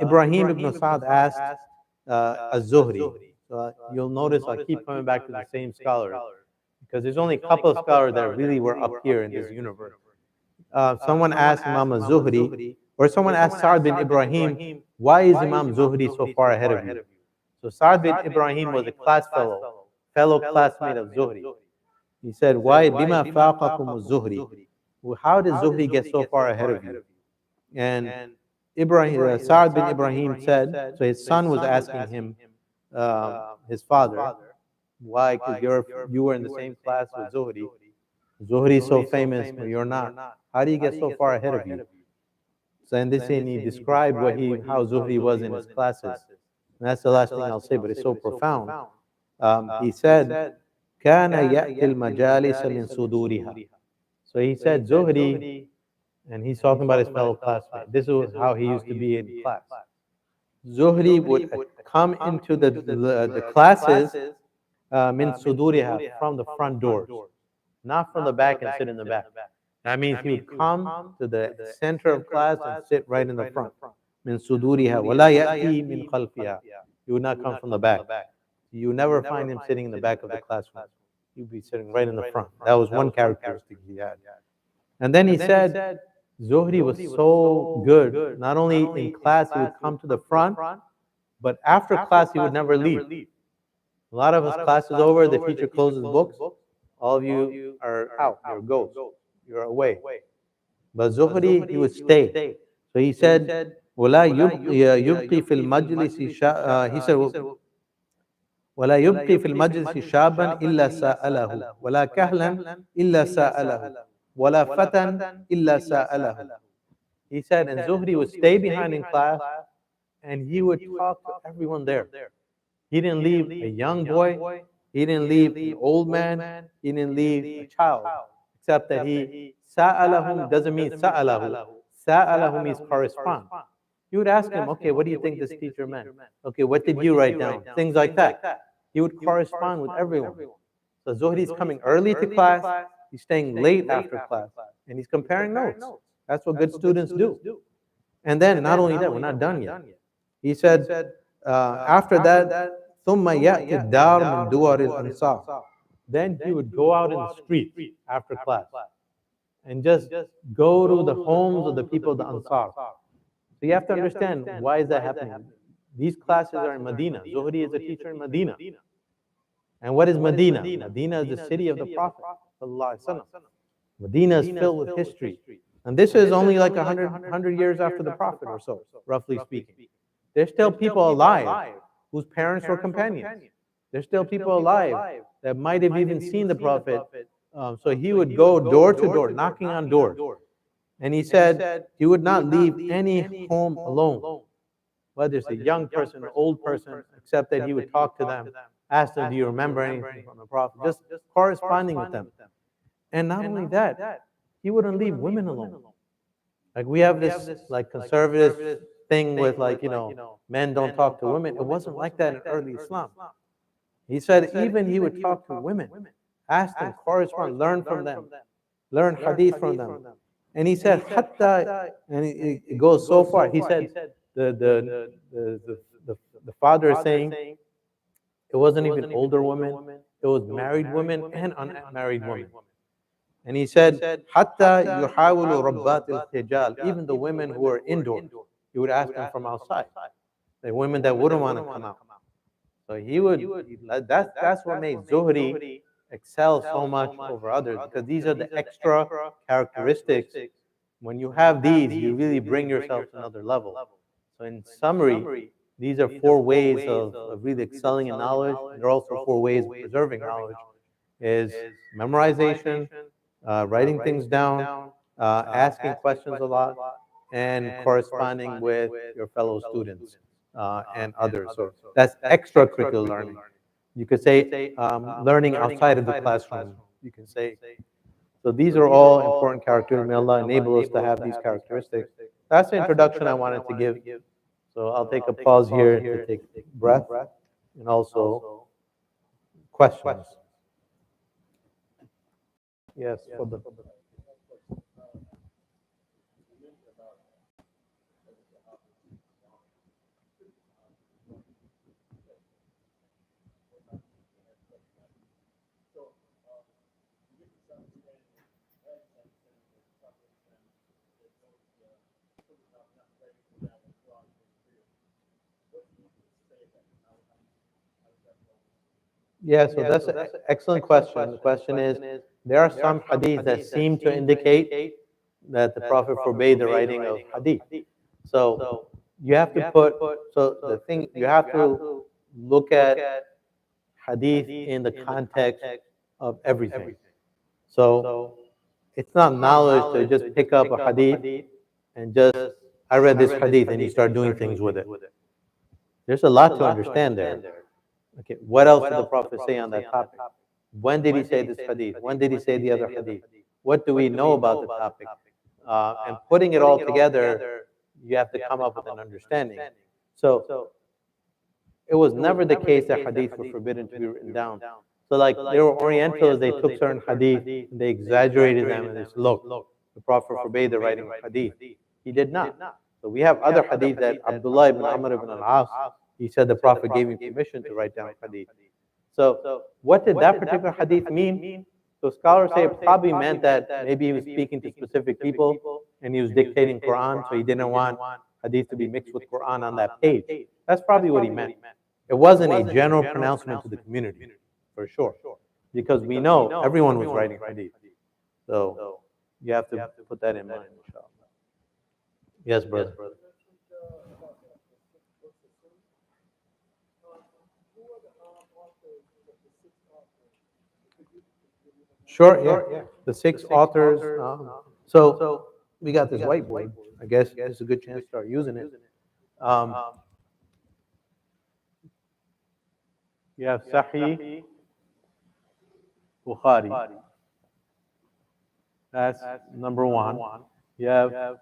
Ibrahim ibn Sa'd asked Az-Zuhri. You'll notice I keep coming back to the same scholars, because there's only a couple of scholars that really were up here in this universe. Someone asked Imam Az-Zuhri, or someone asked Sa'd bin Ibrahim, why is Imam Zuhri so far ahead of you? So Sa'd bin Ibrahim was a class fellow classmate of Zuhri. He said, why? Bima faqakum az-Zuhri. How did Zuhri get so far ahead of you? And Sa'd bin Ibrahim said, so his son was asking him, his father, why? Because you were in the same class with Zuhri. Zuhri is so famous, but you're not. How do you get so far ahead of you? So in this, he described how Zuhri was in his classes. And that's the last thing I'll say, but it's so profound. He said, كَانَ يَأْتِ الْمَجَالِسَ مِنْ صُدُورِهَا. So he said, Zuhri, and he's talking about his fellow classmate. This was how he used to be in class. Zuhri would come into the classes min suduriha, from the front doors, not from the back and sit in the back. That means he would come to the center of class and sit right in the front. Min suduriha, wala ya'ti min khalfiha. He would not come from the back. You never find him sitting in the back of the classroom. He'd be sitting right in the front. That was one characteristic he had. And then he said, Zuhri was so good. Not only in class, he would come to the front, but after class, he would never leave. A lot of us, class is over, the teacher closes books, all of you are out, you're ghosts, you're away. But Zuhri, he would stay. So he said, وَلَا يُبْقِي فِي الْمَجْلِسِ he said, ولا يبقي في المجلس شابا إلا سأله ولا كهلا إلا سأله ولا فتى إلا سأله. He said, and Zuhri would stay behind in class and he would talk to everyone there. He didn't leave a young boy, he didn't leave an old man, he didn't leave a child, except that he sa'alahum doesn't mean sa'alahu. Sa'alahu means correspond. You would ask him, okay, what do you think this teacher meant? Okay, what did you write down? Things like that. He would correspond with everyone. So Zuhri is coming early to class, he's staying late after class, and he's comparing notes. That's what good students do. And then, not only that, we're not done yet. He said, after that, ثُمَّ يَأْتِ الدَّارُ مِنْ دُوَرِ الْأَنصَارِ. Then he would go out in the street after class and just go to the homes of the people of the Ansar. So you have to understand, why is that happening? These classes are in Medina. Zuhri is a teacher in Medina. And what is Medina? Medina is the city of the Prophet. Medina is filled with history. And this is only like 100 years after the Prophet or so, roughly speaking. There's still people alive whose parents were companions. There's still people alive that might have even seen the Prophet. So he would go door to door, knocking on doors. And he said he would not leave any home alone, whether it's a young person, an old person, except that he would talk to them, ask them, do you remember anything from the Prophet? Just corresponding with them. And not only that, he wouldn't leave women alone. Like we have this like conservative thing with like, men don't talk to women. It wasn't like that in early Islam. He said even he would talk to women, ask them, correspond, learn from them, learn hadith from them. And he said, hatta, and it goes so far. He said, the father is saying it wasn't even older women, it was married women and unmarried women. And he said, hatta yuhawilu rabbat al-hijal, even the women who are indoors, he would ask them from outside, the women that wouldn't want to come out. So he would, that's what made Zuhri excel so much over others, because these are the extra characteristics. When you have these, you really bring yourself to another level. So in summary, these are 4 ways of really excelling in knowledge. There are also 4 ways of preserving knowledge: is memorization, writing things down, asking questions a lot, and corresponding with your fellow students and others. So that's extracurricular learning. You could say learning outside of the classroom. You can say. So these are all important characteristics. May Allah enable us to have these characteristics. That's the introduction I wanted to give. So I'll take a pause here to take breath and also questions. Yes, for the so that's an excellent question. The question is, there are some hadith that seem to indicate that the Prophet forbade the writing of hadith. So you have to you have to look at hadith in the context of everything. So it's not knowledge to just pick up a hadith and just, I read this hadith and you start doing things with it. There's a lot to understand there. Okay, what else did the Prophet say on that topic? When did he say this hadith? When did he say the other hadith? What do we know about the topic? And putting it all together, you have to come up with an understanding. So it was never the case that hadith were forbidden to be written down. So like there were Orientals, they took certain hadith, they exaggerated them, and they said, look, the Prophet forbade the writing of hadith. He did not. So we have other hadith that Abdullah ibn Amr ibn al-As, he said the Prophet gave him permission to write down hadith. So what did that particular hadith mean? So scholars say it probably meant that maybe he was speaking to specific people and he was dictating Quran, so he didn't want hadith to be mixed with Quran on that page. That's probably what he meant. It wasn't a general pronouncement to the community, for sure, because we know everyone was writing hadith. So you have to put that in mind, inshallah. Yes, brother. Sure, yeah. The six authors. So we got this whiteboard. I guess it's a good chance to start using it. You have Sahih Bukhari. That's number one. You have,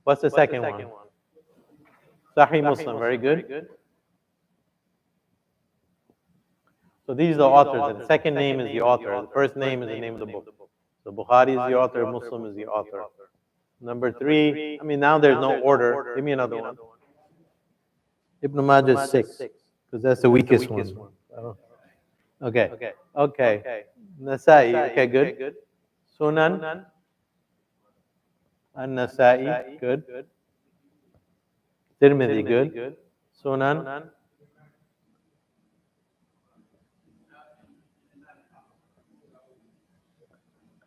what's the second one? Sahih Muslim, very good. So these are the authors, and the second name is the author. The first name is the name of the book. So Bukhari is the author, Muslim is the author. Number three, I mean, now there's no order. Give me another one. Ibn Majah is six, because that's the weakest one. Okay. Nasa'i, okay, good. Sunan, An-Nasa'i, good. Tirmidhi, good. Sunan,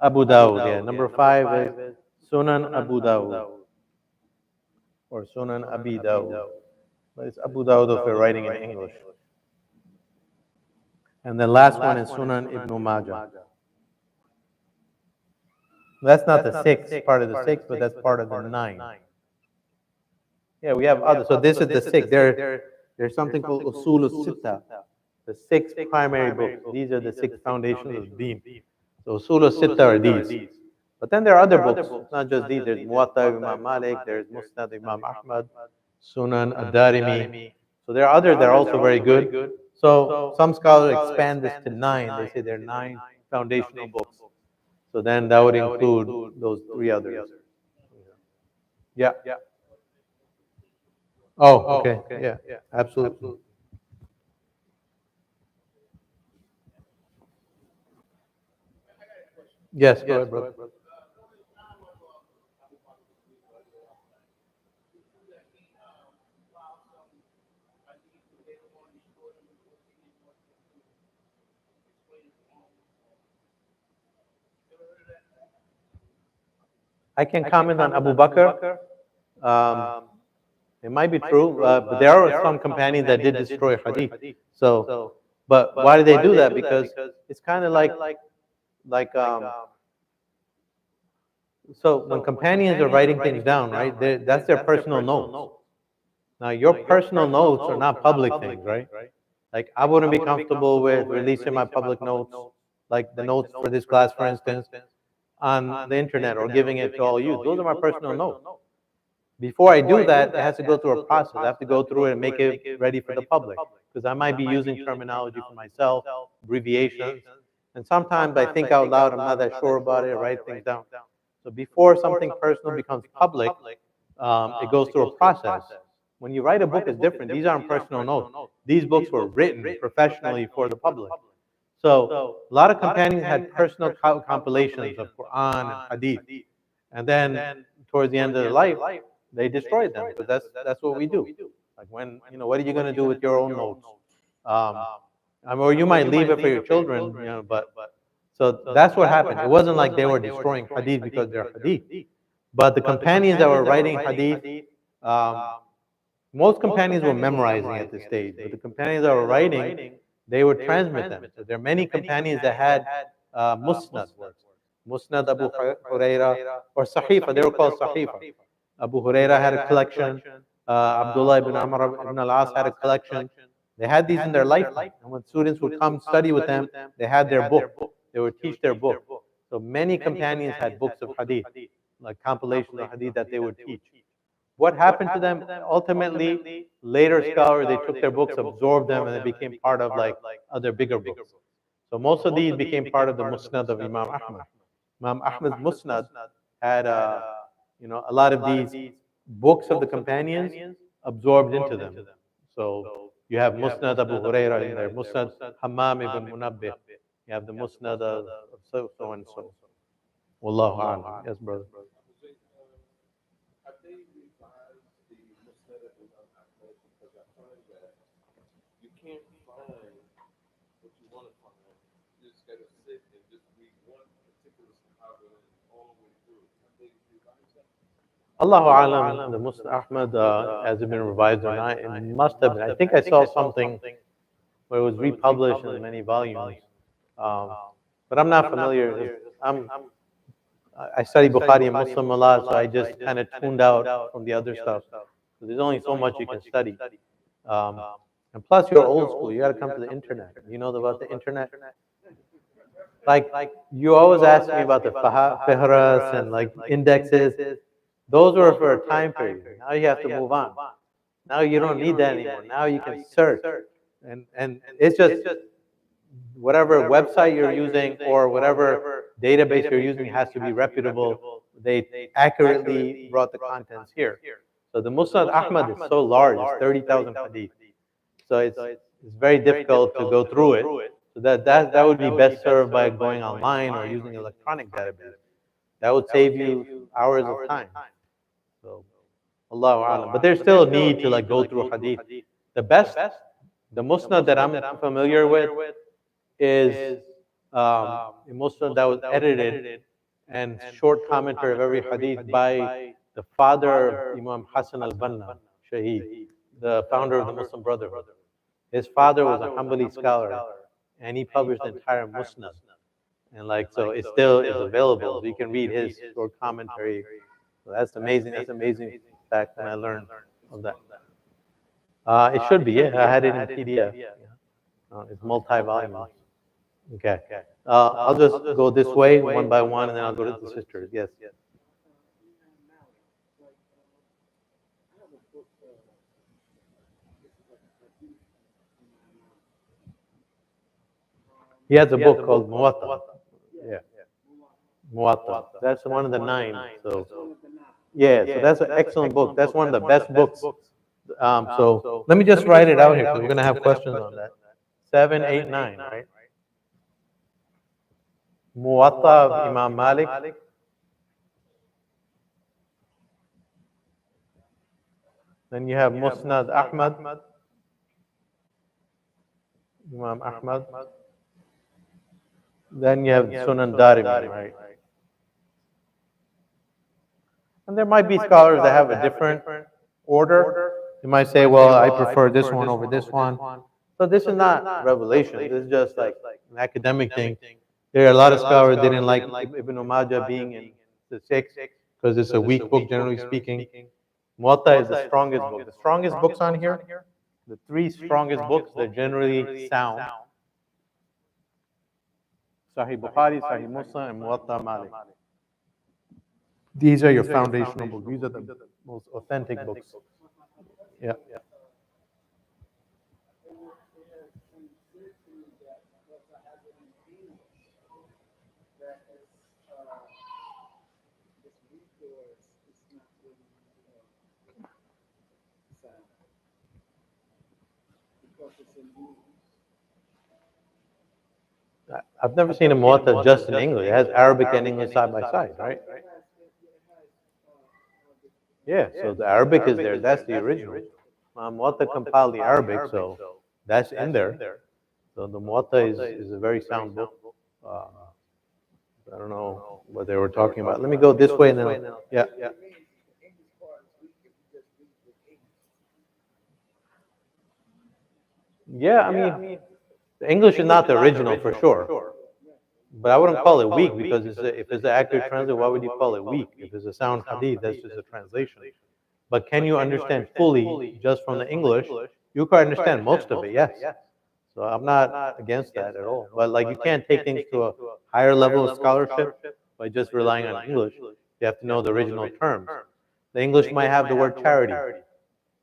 Abu Dawud, yeah. Number five is Sunan Abu Dawud, or Sunan Abi Dawud. But it's Abu Dawud if we're writing in English. And the last one is Sunan Ibn Majah. That's not the sixth, part of the six, but that's part of the nine. Yeah, we have others. So this is the six. There's something called Usul al-Sitta, the six primary books. These are the six foundations of Deen. So Usul al-Sitta are these. But then there are other books, not just these. There's Muwatta of Imam Malik, there's Musnad Imam Ahmad, Sunan ad-Darimi. So there are others that are also very good. So some scholars expand this to nine. They say there are nine foundational books. So then that would include those three others. Yeah. Oh, okay. Yeah, absolutely. Yes, go ahead, brother. I can comment on Abu Bakr. It might be true, but there are some companions that did destroy hadith. So, but why did they do that? Because it's kind of like, so when companions are writing things down, right? That's their personal notes. Now, your personal notes are not public things, right? Like, I wouldn't be comfortable with releasing my public notes, like the notes for this class, for instance, on the internet or giving it to all you. Those are my personal notes. Before I do that, it has to go through a process. I have to go through it and make it ready for the public, because I might be using terminology for myself, abbreviations, and sometimes I think out loud, I'm not that sure about it, I write things down. So before something personal becomes public, it goes through a process. When you write a book, it's different. These aren't personal notes. These books were written professionally for the public. So a lot of companions had personal compilations of Quran and Hadith, and then towards the end of their life, they destroyed them, because that's what we do. Like, when, what are you going to do with your own notes? Or you might leave it for your children, but so that's what happened. It wasn't like they were destroying hadith because they're hadith, but the companions that were writing hadith, most companions were memorizing at this stage, but the companions that were writing, they would transmit them. So there are many companions that had musnad works. Musnad Abu Huraira, or Sahifa, they were called Sahifa. Abu Huraira had a collection. Abdullah ibn Amr ibn al-As had a collection. They had these in their lifetime. And when students would come study with them, they had their book. They would teach their book. So many companions had books of hadith, like compilations of hadith that they would teach. What happened to them? Ultimately, later scholars, they took their books, absorbed them, and they became part of like other bigger books. So most of these became part of the Musnad of Imam Ahmad. Imam Ahmad's Musnad had a lot of these books of the companions absorbed into them. So you have Musnad Abu Huraira in there, Musnad Hammam ibn Munabbih. You have the Musnad of so and so. Wallahu a'lam. Yes, brother. Have they revised the Musnad of Imam Ahmad? Because I find that you can't find what you want to find. You just got to sit and just read one particular Sahaba all the way through. Have they revised that? Allahu a'lam, the Musnad Ahmad, has it been revised or not? It must have been. I think I saw something where it was republished in many volumes. Um, but I'm not familiar. I study Bukhari and Muslim a lot, so I just kind of tuned out from the other stuff. So there's only so much you can study. Um, and plus, you're old school. You got to come to the internet. You know about the internet? Like, you always ask me about the fihras and like indexes. Those were for a time period. Now you have to move on. Now you don't need that anymore. Now you can search. And it's just whatever website you're using or whatever database you're using has to be reputable. They accurately brought the contents here. So the Musnad Ahmad is so large, it's 30,000 hadith. So it's very difficult to go through it. So that would be best served by going online or using electronic database. That would save you hours of time. So Allahu A'lam. But there's still a need to like go through hadith. The Musnad that I'm familiar with is a Musnad that was edited and short commentary of every hadith by the father of Imam Hassan al-Banna, Shaheed, the founder of the Muslim Brotherhood. His father was a Hanbali scholar, and he published the entire Musnad. And like, so it still is available. So you can read his short commentary. So that's amazing. That's amazing fact that I learned of that. It should be, yeah. I had it in PDF. It's multi-volume. Okay. I'll just go this way, one by one, and then I'll go to the sisters. Yes. He has a book called Muwatta. Yeah. Muwatta. That's one of the 9. So, yeah, so that's an excellent book. That's one of the best books. So let me just write it out here because we're going to have questions on that. 7, 8, 9, right? Muwatta of Imam Malik. Then you have Musnad Ahmad, Imam Ahmad. Then you have Sunan Darimi, right? And there might be scholars that have a different order. You might say, well, I prefer this one over this one. So this is not revelation. This is just like an academic thing. There are a lot of scholars that didn't like Ibn Majah being in the 6 because it's a weak book, generally speaking. Muwatta is the strongest book. The strongest books on here, the 3 strongest books that generally sound: Sahih Bukhari, Sahih Muslim, and Muwatta Malik. These are your foundational books. These are the most authentic books. Yeah. I've never seen a Muwatta just in English. It has Arabic and English side by side, right? Yeah, so the Arabic is there. That's the original. Muwatta compiled the Arabic, so that's in there. So the Muwatta is a very sound book. I don't know what they were talking about. Let me go this way and then, yeah. Yeah, I mean, the English is not the original for sure. But I wouldn't call it weak because if it's an accurate translation, why would you call it weak? If it's a sound hadith, that's just a translation. But can you understand fully just from the English? You can understand most of it, yes. So I'm not against that at all. But like you can't take things to a higher level of scholarship by just relying on English. You have to know the original terms. The English might have the word charity.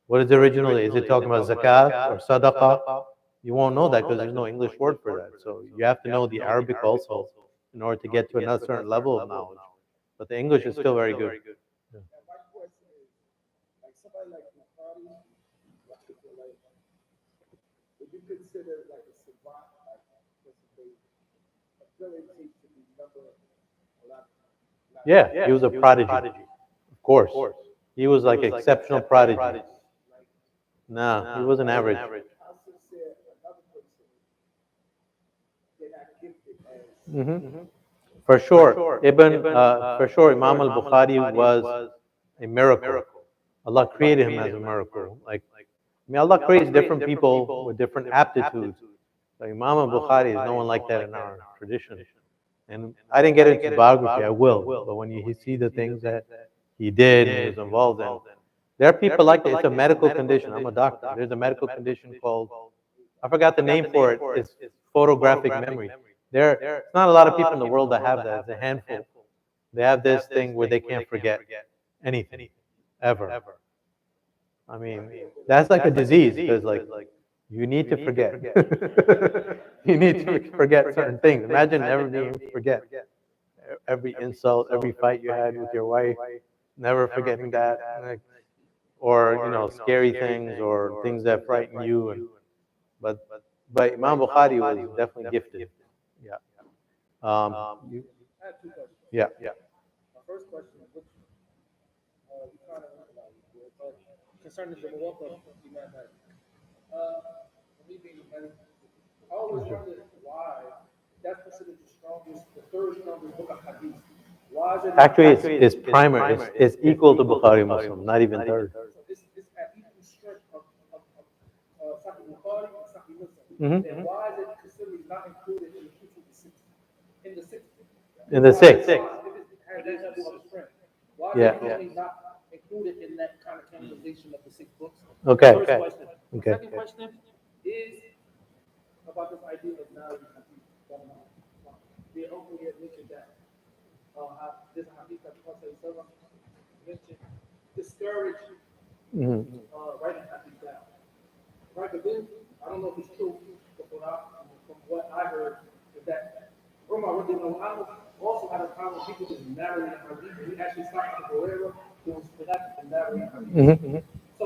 What is the original? Is it talking about zakat or sadaqah? You won't know that because there's no English word for that. So you have to know the Arabic also in order to get to another certain level of knowledge. But the English is still very good. Yeah. My question is, like somebody like Bukhari, would you consider like a savant, like the ability to be Yeah, he was a prodigy, of course. He was like exceptional prodigy. No, he wasn't average. How sincere another person they're not gifted as For sure, for sure, Imam al-Bukhari was a miracle. Allah created him as a miracle. Like, I mean, Allah creates different people with different aptitudes. So Imam al-Bukhari is no one like that in our tradition. And I didn't get into his biography, I will. But when you see the things that he did and he was involved in, there are people like that. It's a medical condition. I'm a doctor. There's a medical condition called, I forgot the name for it. It's photographic memory. It's not a lot of people in the world that have that. It's a handful. They have this thing where they can't forget anything, ever. I mean, that's like a disease because like you need to forget. You need to forget certain things. Imagine never being able to forget every insult, every fight you had with your wife, never forgetting that, like, or scary things or things that frighten you. But Imam Bukhari was definitely gifted. Yeah. You, I have two questions. yeah. My first question, which we kind of went about before, but concerning the Muwatta of Imam Malik. Me being a medic, I always wondered why that's considered the third strongest book of Hadith. Why is it? Actually, it's primary. It's equal to Bukhari Muslim, not even third. So it's at equal strength of Sahih Bukhari and Sahih Muslim. Mhm. Then why is it considered not included in the Kutub six? In the sixth. In the sixth. If it has that type of strength, why is it only not included in that kind of categorization of the six books? Okay. First question. Okay. Second question is about this idea of knowledge. The uncle had mentioned that this hadith that the Prophet mentioned discourage writing hadith down. Right, but then I don't know if it's true, but from what I heard is that Umar also had a problem with people just narrowing hadith. He actually stopped the Herrera who was connected to narrowing hadith. So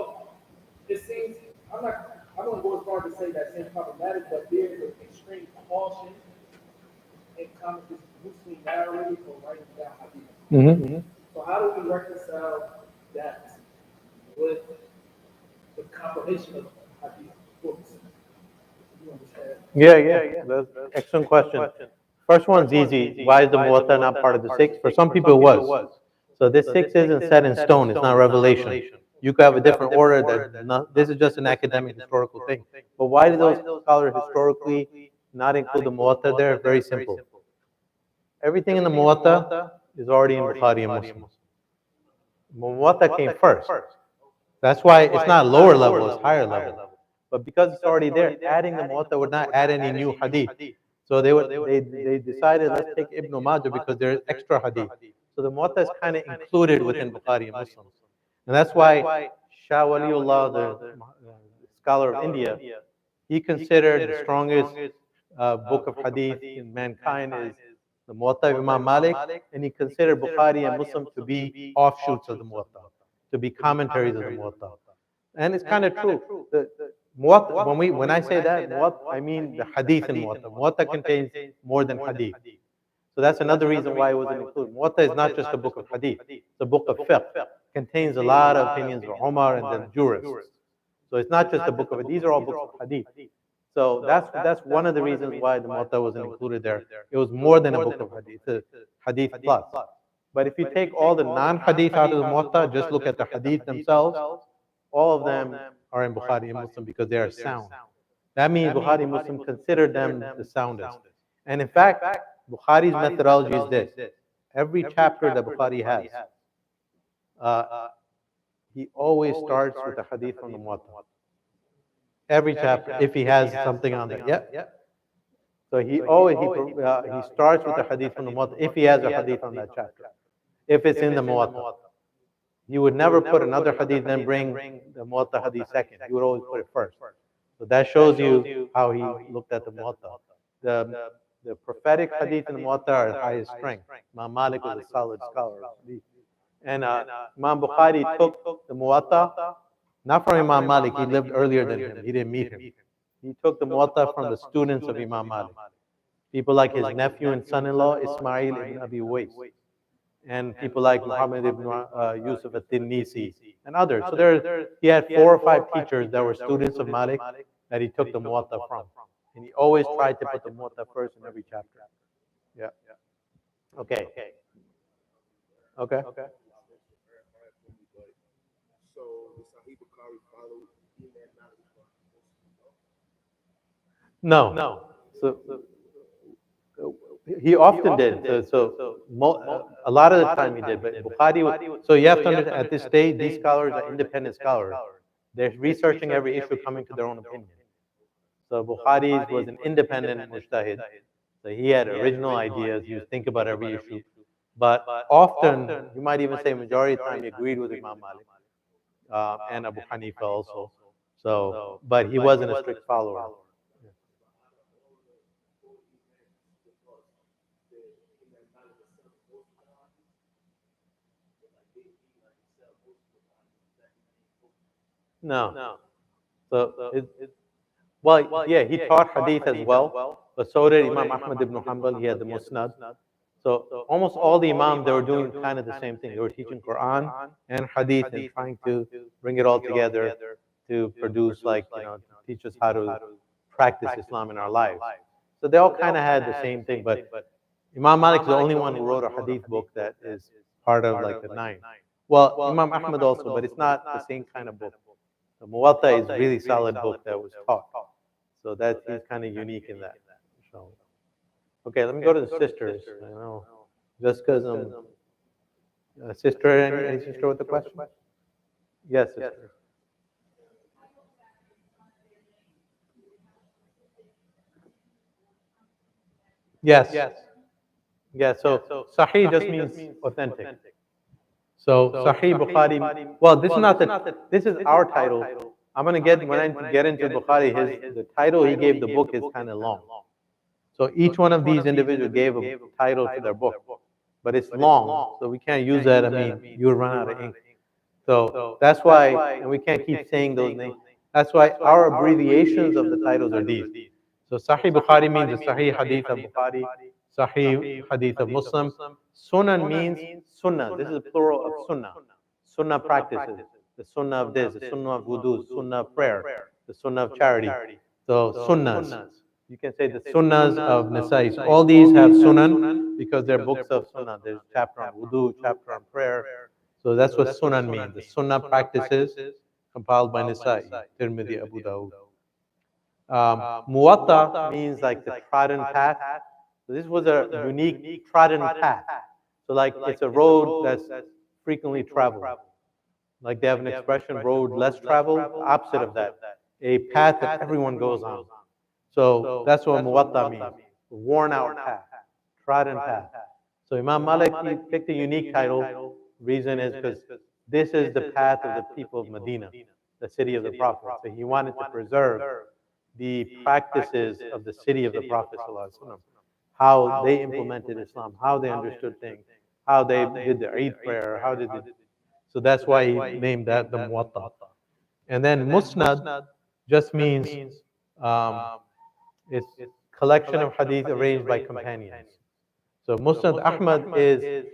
it seems I don't go as far as to say that seems problematic, but there is an extreme caution in comments loosely narrating or writing down hadith. So how do we reconcile that with the compilation of hadith books? You understand? Yeah. That's excellent question. First one's easy. Why is the Muwatta not part of the six? For some people, it was. So this six isn't set in stone. It's not revelation. You could have a different order. This is just an academic historical thing. But why do those scholars historically not include the Muwatta there? Very simple. Everything in the Muwatta is already in Bukhari and Muslim. Muwatta came first. That's why it's not lower level, it's higher level. But because it's already there, adding the Muwatta would not add any new hadith. So they decided, let's take Ibn Majah because there's extra hadith. So the Muwatta is kind of included within Bukhari and Muslim. And that's why Shah Waliullah, the scholar of India, he considered the strongest book of hadith in mankind is the Muwatta of Imam Malik, and he considered Bukhari and Muslim to be offshoots of the Muwatta, to be commentaries of the Muwatta. And it's kind of true. The Muwatta, when I say that, Muwatta, I mean the hadith in Muwatta. Muwatta contains more than hadith. So that's another reason why it wasn't included. Muwatta is not just a book of hadith, it's a book of fiqh. Contains a lot of opinions of Umar and the jurists. So it's not just a book of it. These are all books of hadith. So that's one of the reasons why the Muwatta wasn't included there. It was more than a book of hadith, it's a hadith plus. But if you take all the non-hadith out of the Muwatta, just look at the hadith themselves, all of them are in Bukhari and Muslim because they are sound. That means Bukhari and Muslim consider them the soundest. And in fact, Bukhari's methodology is this. Every chapter that Bukhari has, he always starts with a hadith from the Muwatta. Every chapter, if he has something on there. Yeah. So he starts with a hadith from the Muwatta if he has a hadith on that chapter. If it's in the Muwatta. You would never put another hadith then bring the Muwatta hadith second. You would always put it first. So that shows you how he looked at the Muwatta. The prophetic hadith in the Muwatta are the highest strength. Imam Malik was a solid scholar of hadith. And Imam Bukhari took the Muwatta, not from Imam Malik, he lived earlier than him, he didn't meet him. He took the Muwatta from the students of Imam Malik. People like his nephew and son-in-law, Ismail ibn Abi Uwais. and people like Muhammad ibn Yusuf at-Tinnisi and others. So he had 4 or 5 teachers that were students of Malik that he took the Muwatta from. And he always tried to put the Muwatta first in every chapter. Yeah. Okay. Okay. So the Sahih Bukhari followed Imam Malik. No. So he often did. A lot of the time he did. But Bukhari, so you have to understand, at this stage, these scholars are independent scholars. They're researching every issue, coming to their own opinion. So Bukhari was an independent mujtahid. So he had original ideas. He would think about every issue. But often, you might even say majority of the time, he agreed with Imam Malik and Abu Hanifa also. So, but he wasn't a strict follower. No. So, well, yeah, he taught hadith as well, but so did Imam Ahmad ibn Hanbal. He had the Musnad. So almost all the Imams, they were doing kind of the same thing. They were teaching Quran and hadith and trying to bring it all together to produce, like, to teach us how to practice Islam in our lives. So they all kind of had the same thing, but Imam Malik is the only one who wrote a hadith book that is part of like the 9. Well, Imam Ahmad also, but it's not the same kind of book. The Muwatta is a really solid book that was taught. So that he's kind of unique in that. So, okay, let me go to the sisters. I know, just because sister, any sister with a question? Yes, sister. Yes. Yeah. So Sahih just means authentic. So Sahih Bukhari. Well, this is not the. This is our title. I'm gonna get when I get into Bukhari. The title he gave the book is kind of long. So each one of these individuals gave a title to their book, but it's long, so we can't use that. I mean, you would run out of ink. So that's why, and we can't keep saying those names. That's why our abbreviations of the titles are these. So Sahih Bukhari means the Sahih Hadith of Bukhari, Sahih Hadith of Muslim. Sunan means sunnah. This is plural of sunnah. Sunnah practices. The sunnah of this, the sunnah of wudu, sunnah of prayer, the sunnah of charity. So sunnahs. You can say the sunnahs of Nasa'i. So all these have sunan because they're books of sunnah. There's chapter on wudu, chapter on prayer. So that's what sunan means. The sunnah practices compiled by Nasa'i, Tirmidhi, Abu Dawud. Muwatta means like the trodden path. So this was a unique trodden path. So like it's a road that's frequently traveled. Like they have an expression, road less traveled, opposite of that. A path that everyone goes on. So that's what Muwatta means, worn out path, trodden path. So Imam Malik, he picked a unique title. Reason is because this is the path of the people of Medina, the city of the Prophet. So he wanted to preserve the practices of the city of the Prophet, how they implemented Islam, how they understood things, how they did the Eid prayer, how did they. So that's why he named that the Muwatta. And then Musnad just means it's collection of hadith arranged by companions. So Musnad Ahmad is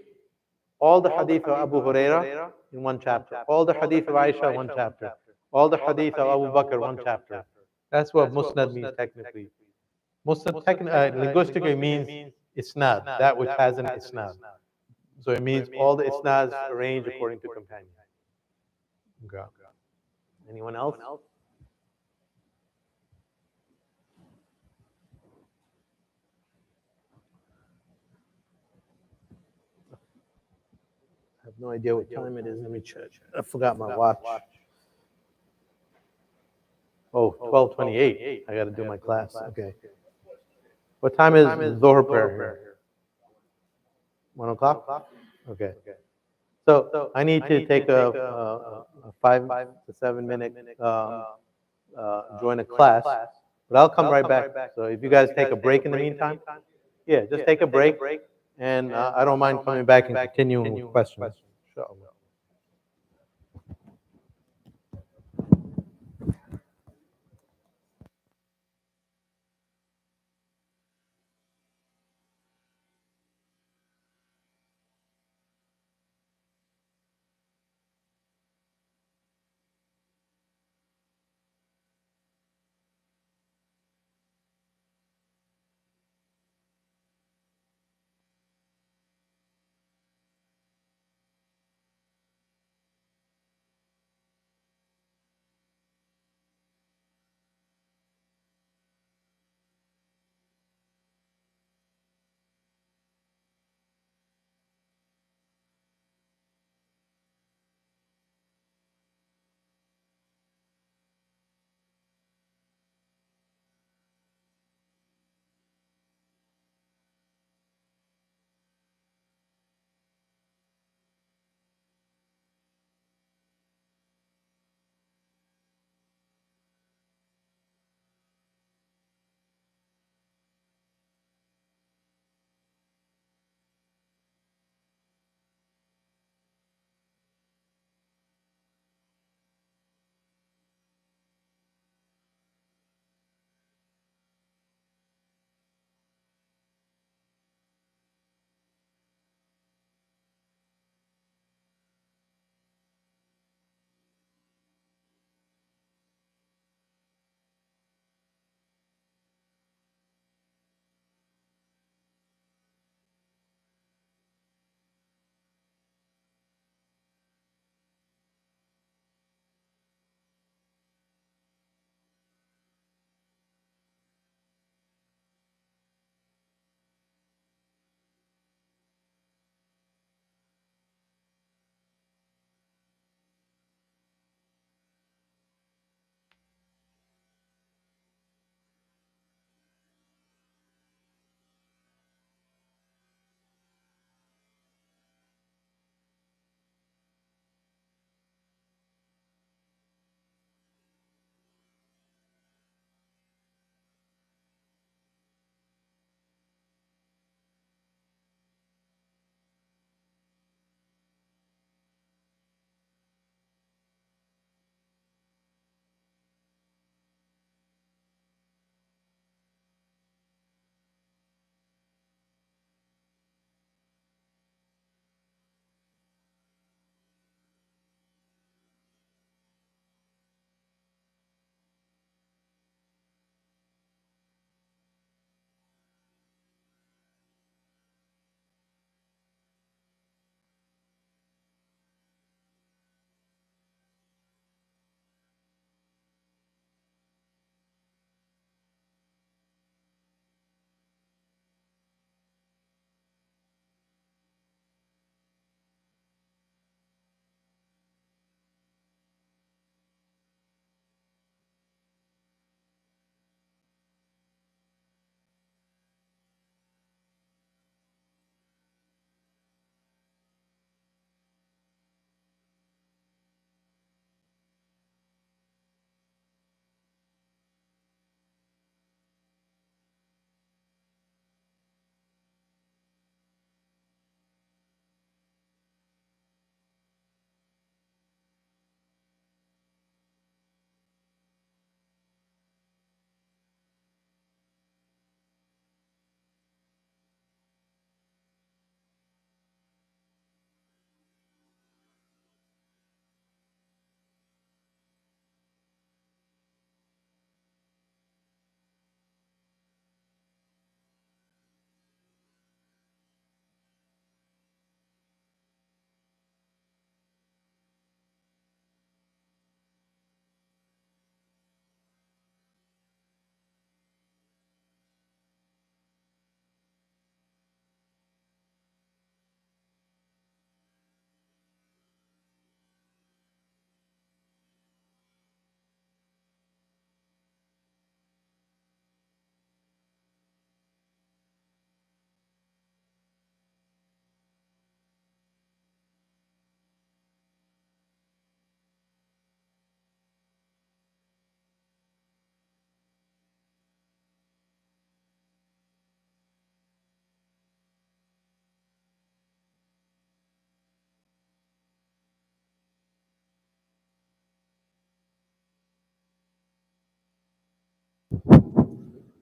all the hadith of Abu Huraira in one chapter, all the hadith of Aisha one chapter, all the hadith of Abu Bakr one chapter. That's what Musnad means technically. Musnad linguistically means isnad, that which has an isnad. So it means all the isnads arranged according to companions. Okay. Anyone else? I have no idea what time it is. Let me check. I forgot my watch. Oh, 12:28. I got to do my class. Okay. What time is Zohar prayer here? 1 o'clock? Okay. So I need to take a 5 to 7 minute join a class, but I'll come right back. So if you guys take a break in the meantime, yeah, just take a break, and I don't mind coming back and continuing with questions. Inshallah.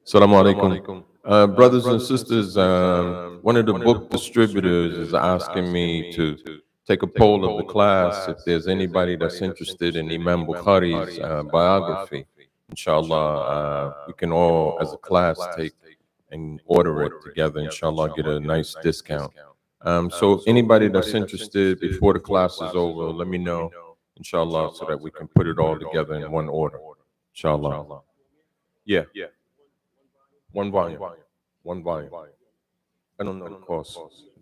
Assalamu alaikum. Brothers and sisters, one of the book distributors is asking me to take a poll of the class if there's anybody that's interested in Imam Bukhari's biography. Inshallah, we can all, as a class, take and order it together. Inshallah, get a nice discount. So anybody that's interested before the class is over, let me know, inshallah, so that we can put it all together in one order. Inshallah. Yeah. One volume. One volume. I don't know the cost.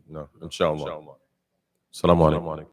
No, inshallah. Assalamu alaikum.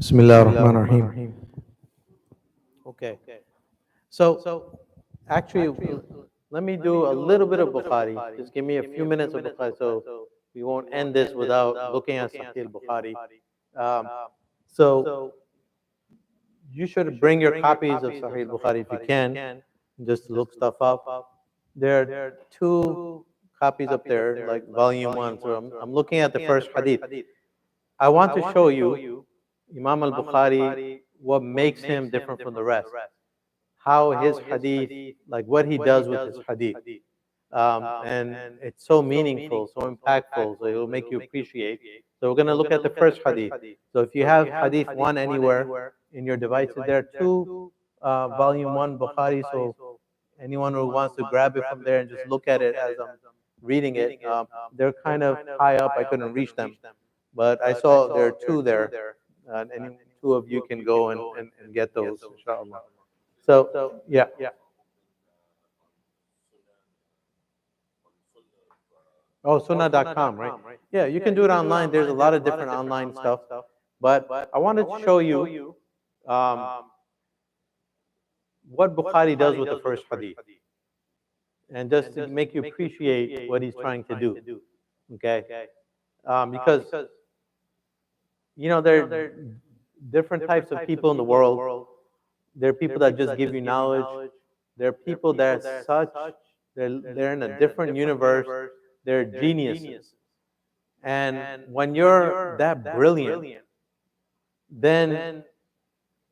Bismillah ar-Rahman ar-Rahim. Okay. So, actually, let me do a little bit of Bukhari. Just give me a few minutes of Bukhari so we won't end this without looking at Sahih al-Bukhari. Um, so, you should bring your copies of Sahih al-Bukhari if you can, just to look stuff up. There are two copies up there, like volume one. So, I'm looking at the first hadith. I want to show you Imam al-Bukhari, what makes him different from the rest. How his hadith, like what he does with his hadith. And it's so meaningful, so impactful, so it will make you appreciate. So we're going to look at the first hadith. So if you have hadith one anywhere in your devices, there are two volume one Bukhari, so anyone who wants to grab it from there and just look at it as I'm reading it, they're kind of high up, I couldn't reach them. But I saw there are two there, and any two of you can go and get those, inshallah. So, yeah. Oh, sunnah.com, right? Yeah, you can do it online. There's a lot of different online stuff. But I wanted to show you what Bukhari does with the first hadith. And just to make you appreciate what he's trying to do. Okay? Because, there are different types of people in the world. There are people that just give you knowledge. There are people that are they're in a different universe. They're geniuses. And when you're that brilliant, then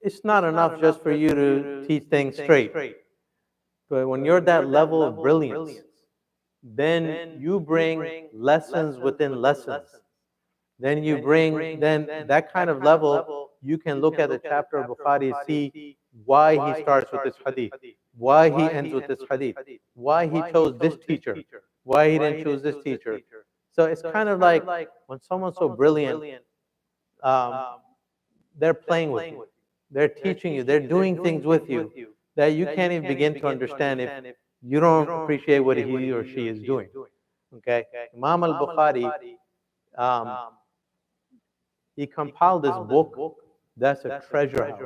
it's not enough just for you to teach things straight. But when you're that level of brilliance, then you bring lessons within lessons. Then you bring, then that kind of level, you can look at the chapter of Bukhari and see why he starts with this hadith, why he ends with this hadith, why he chose this teacher, why he didn't choose this teacher. So it's kind of like when someone's so brilliant, they're playing with you, they're teaching you, they're doing things with you that you can't even begin to understand if you don't appreciate what he or she is doing. Okay, Imam al-Bukhari, he compiled this book that's a treasure house.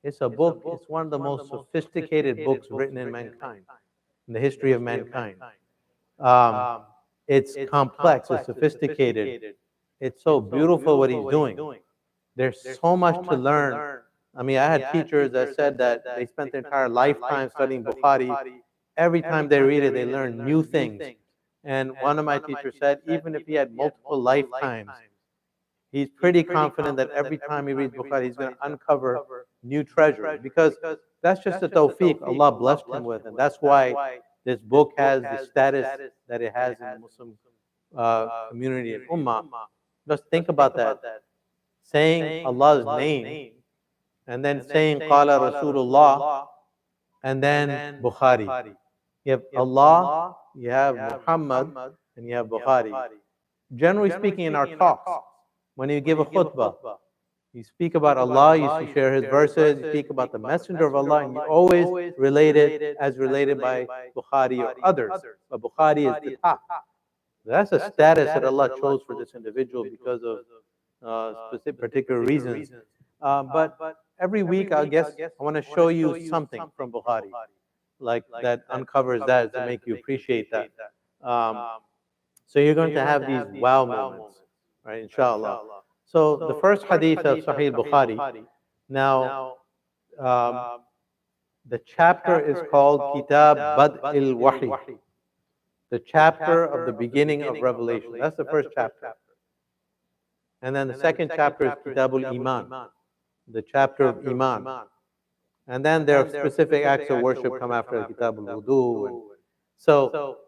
It's a book, it's one of the most sophisticated books written in mankind, in the history of mankind. It's complex, it's sophisticated. It's so beautiful what he's doing. There's so much to learn. I mean, I had teachers that said that they spent their entire lifetime studying Bukhari. Every time they read it, they learn new things. And one of my teachers said, even if he had multiple lifetimes, he's pretty confident that every time he reads Bukhari, he's going to uncover new treasures, because that's just the tawfiq Allah blessed him with. And that's why this book has the status that it has in the Muslim community and ummah. Just think about that. Saying Allah's name, and then saying Qala Rasulullah, and then Bukhari. You have Allah, you have Muhammad, and you have Bukhari. Generally speaking, in our talks, when you give a khutbah, you speak about Allah, you share His verses, you speak about the Messenger of Allah, and you always relate it as related by Bukhari or others. But Bukhari is the top. That's a status that Allah chose for this individual because of specific particular reasons. But every week, I guess, I want to show you something from Bukhari, like that uncovers that to make you appreciate that. So you're going to have these wow moments, right, inshallah. So the first hadith of Sahih Bukhari, now the chapter is called Kitab Bad al-Wahi, the chapter of the beginning of revelation. That's the first chapter. And then the second chapter is Kitab al-Iman, the chapter of Iman. And then there are specific acts of worship come after Kitab al-Wudu. So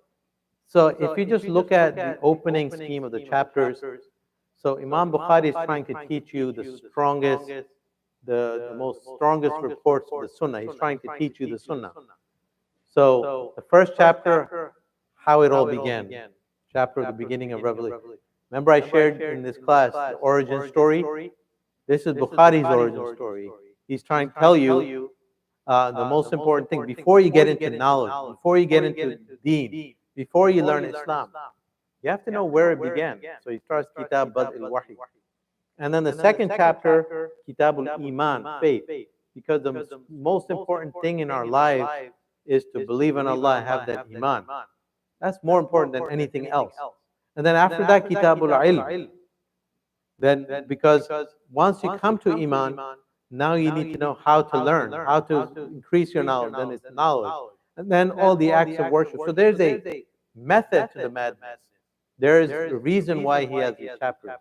if you just look at the opening scheme of the chapters, so Imam Bukhari is trying to teach you the strongest, the most strongest reports of the Sunnah. He's trying to teach you the Sunnah. So the first chapter, how it all began, chapter of the beginning of Revelation. Remember I shared in this class the origin story? This is Bukhari's origin story. He's trying to tell you the most important thing before you get into knowledge, before you get into deen, before you learn Islam. You have to know where it began. So he starts Kitab Bad al-Wahi. And then the second chapter Kitabul Iman, faith, because the most important thing in our lives is to believe in Allah and have that Iman. That's more important than anything else. And then after that, Kitabul Ilm. Then, because once you come to Iman, now you need to know how to learn, how to increase your knowledge, then it's knowledge. And then all the acts of worship. So there's a method to the madness. There is a reason why he has these chapters.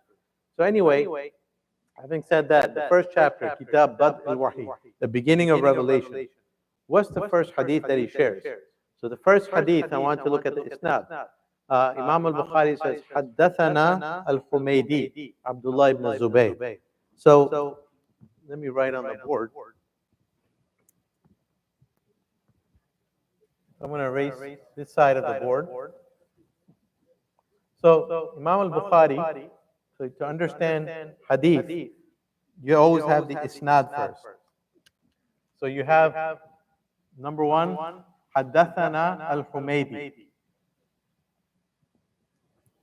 So anyway, having said that, the first chapter, Kitab Bad al-Wahi, the beginning of Revelation. What's the first hadith that he shares? So the first hadith, I want to look at the isnad. Imam al-Bukhari says, Haddathana al-Humaydi, Abdullah ibn Zubayr. So let me write on the board. I'm going to erase this side of the board. So Imam al-Bukhari, so to understand hadith, you always have the isnad first. So you have number one, Haddathana al-Humaydi.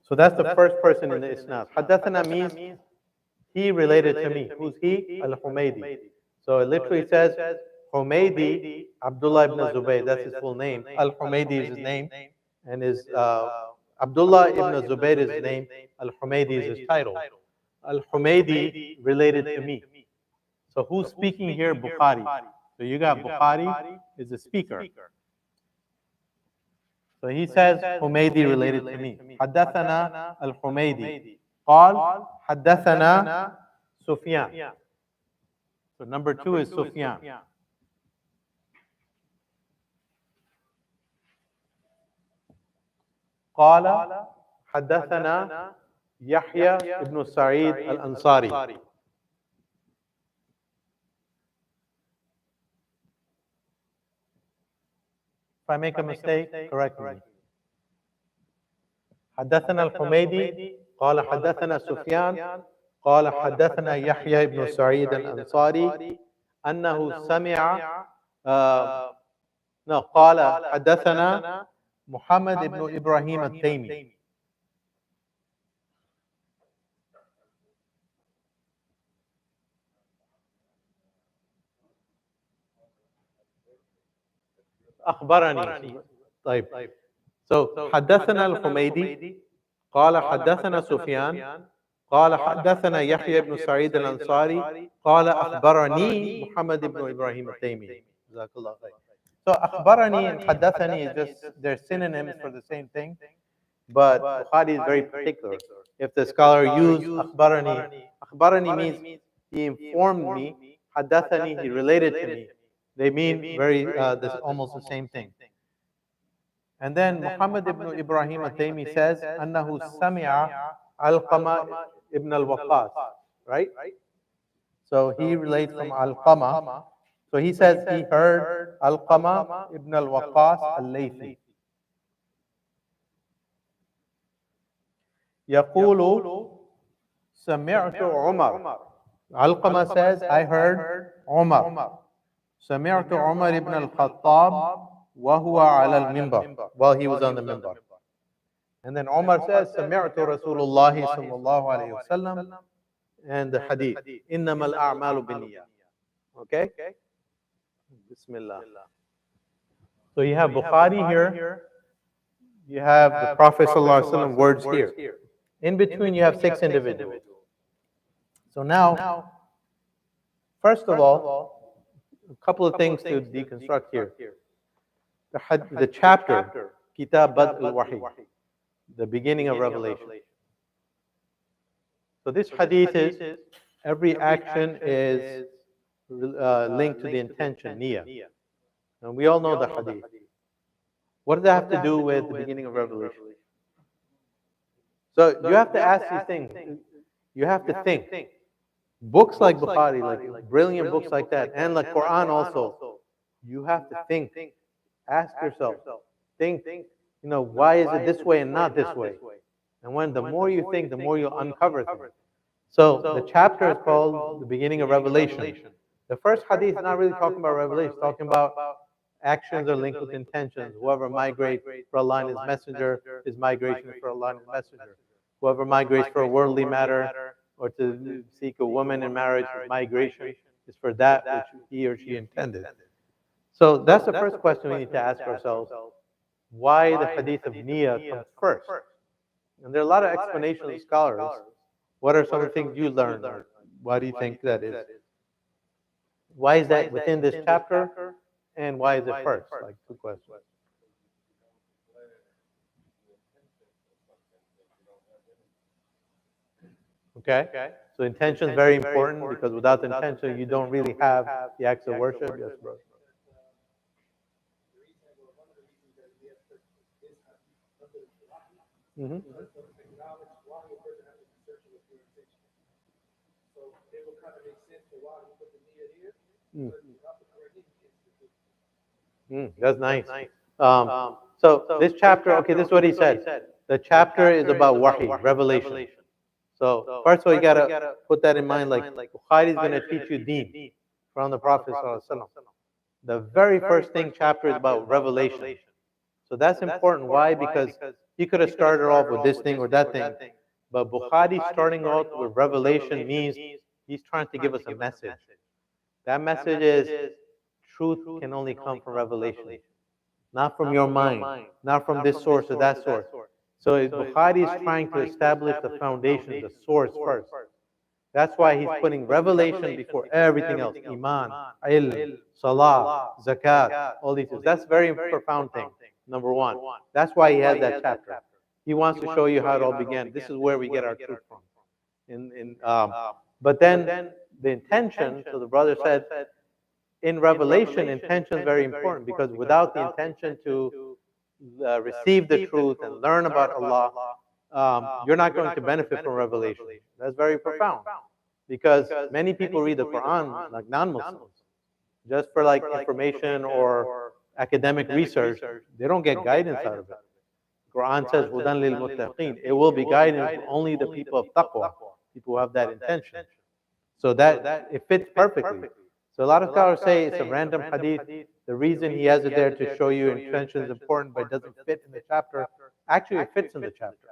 So that's the first person in the isnad. Haddathana means he related to me. Who's he? Al-Humaydi. So it literally says Humaydi, Abdullah ibn Zubayr. That's his full name. Al-Humaydi is his name, and his Abdullah ibn Zubayr is his name. Al-Humaydi is his title. Al-Humaydi related to me. So who's speaking here? Bukhari. So you got Bukhari is the speaker. So he says, Humaydi related to me. Haddathana al-Humaydi. Qal, Haddathana Sufyan. So number two is Sufyan. Qala, Haddathana Yahya ibn Sa'id al-Ansari. If I make a mistake, correct me. حدثنا الحميدي قال حدثنا سفيان قال حدثنا يحيى بن سعيد الأنصاري أنه سمع قال حدثنا محمد بن إبراهيم التيمي. أخبرني. طيب. So حدثنا الحميدي قال حدثنا سفيان قال حدثنا يحيى بن سعيد الأنصاري قال أخبرني محمد بن إبراهيم التيمي. جزاك الله خير. So أخبرني and حدثني is just, they're synonyms for the same thing, but Bukhari is very particular. If the scholar used أخبرني means he informed me, حدثني he related to me. They mean this almost the same thing. And then Muhammad ibn Ibrahim al-Taymi says, أنه سمع Alqama ibn al-Waqqas, right? So he relates from Alqama. So he says he heard Alqama ibn al-Waqqas al-Laythi. يقول سمعت عمر. Alqama says, I heard Umar. سمعت عمر ibn al-Khattab وهو على المنبر, while he was on the minbar. And then Umar says, سمعت رسول الله صلى الله عليه وسلم, and the hadith, إنما الأعمال بالنيات. Okay? Bismillah. So you have Bukhari here, you have the Prophet sallallahu alaihi wasallam words here. In between you have 6 individuals. So now, first of all, a couple of things to deconstruct here. The chapter, Kitab Bad al-Wahi, the beginning of Revelation. So this hadith is, every action is linked to the intention, niyyah. And we all know the hadith. What does that have to do with the beginning of Revelation? So you have to ask these things. You have to think. Books like Bukhari, like brilliant books like that, and like Quran also, you have to think. Ask yourself, think, why is it this way and not this way? And when the more you think, the more you'll uncover things. So the chapter is called the beginning of Revelation. The first hadith is not really talking about Revelation, it's talking about actions are linked with intentions. Whoever migrates for Allah and His Messenger, his migration is for Allah and His Messenger. Whoever migrates for a worldly matter, or to seek a woman in marriage, migration, is for that which he or she intended. So that's the first question we need to ask ourselves. Why the hadith of Niyyah comes first? And there are a lot of explanations of scholars. What are some of the things you learned? Why do you think that is? Why is that within this chapter? And why is it first? Like two questions. Okay? So intention is very important because without intention, you don't really have the acts of worship. Yes, bro. Mm-hmm. That's nice. So this chapter, okay, this is what he said. The chapter is about wahi, revelation. So first of all, you gotta put that in mind. Like Bukhari is gonna teach you deen from the Prophet ﷺ. The very first thing chapter is about revelation. So that's important. Why? Because he could have started off with this thing or that thing, but Bukhari starting off with revelation means he's trying to give us a message. That message is truth can only come from revelation, not from your mind, not from this source or that source. So Bukhari is trying to establish the foundation, the source first. That's why he's putting revelation before everything else. Iman, ilm, salah, zakat, all these things. That's a very profound thing, number one. That's why he has that chapter. He wants to show you how it all began. This is where we get our truth from. But then the intention, so the brother said, in revelation, intention is very important because without the intention to receive the truth and learn about Allah, you're not going to benefit from revelation. That's very profound because many people read the Quran like non-Muslims just for like information or academic research. They don't get guidance out of it. Quran says, "Hudan lil muttaqin." It will be guidance for only the people of taqwa, people who have that intention. So that it fits perfectly. So a lot of scholars say it's a random hadith. The reason he has it there to show you intention is important, but it doesn't fit in the chapter. Actually, it fits in the chapter.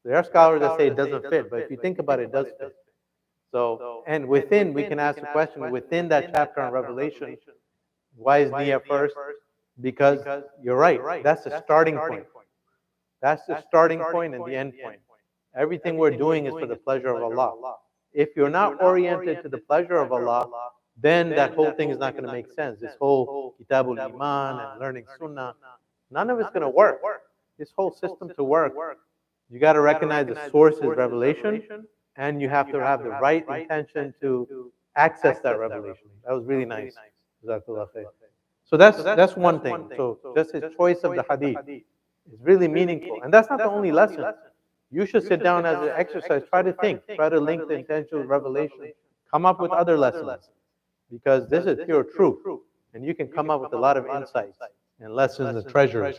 There are scholars that say it doesn't fit, but if you think about it, it does fit. So, and within, we can ask the question, within that chapter on Revelation, why is Niyyah first? Because you're right, that's the starting point. That's the starting point and the end point. Everything we're doing is for the pleasure of Allah. If you're not oriented to the pleasure of Allah, then that whole thing is not going to make sense. This whole Kitabul Iman and learning Sunnah, none of it's going to work. This whole system to work, you got to recognize the source is revelation, and you have to have the right intention to access that revelation. That was really nice. So that's one thing. So just his choice of the hadith is really meaningful. And that's not the only lesson. You should sit down as an exercise, try to think, try to link the intention with revelation, come up with other lessons. Because this is pure truth. And you can come up with a lot of insights and lessons and treasures.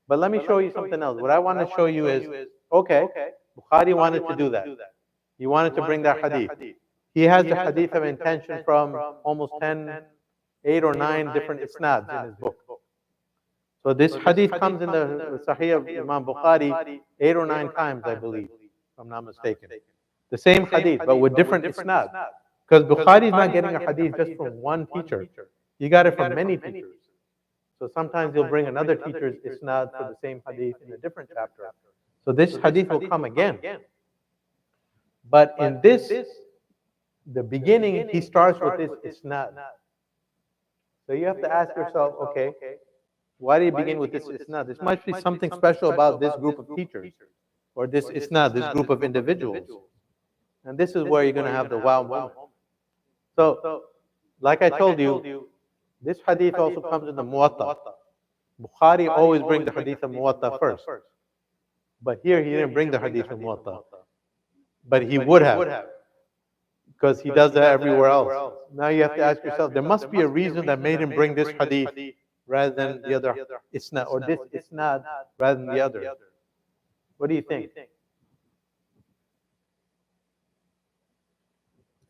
But let me show you something else. What I want to show you is, okay, Bukhari wanted to do that. He wanted to bring that hadith. He has the hadith of intention from almost 8 or 9 different isnads in his book. So this hadith comes in the Sahih of Imam Bukhari 8 or 9 times, I believe, if I'm not mistaken. The same hadith, but with different isnads. Because Bukhari is not getting a hadith just from one teacher. He got it from many teachers. So sometimes he'll bring another teacher's isnad for the same hadith in a different chapter. So this hadith will come again. But in this, the beginning, he starts with this isnad. So you have to ask yourself, okay, why did he begin with this isnad? This must be something special about this group of teachers, or this isnad, this group of individuals. And this is where you're going to have the wow moment. So, like I told you, this hadith also comes in the Muwatta. Bukhari always brings the hadith of Muwatta first. But here he didn't bring the hadith of Muwatta. But he would have. Because he does that everywhere else. Now you have to ask yourself, there must be a reason that made him bring this hadith rather than the other isnad, or this isnad rather than the other. What do you think?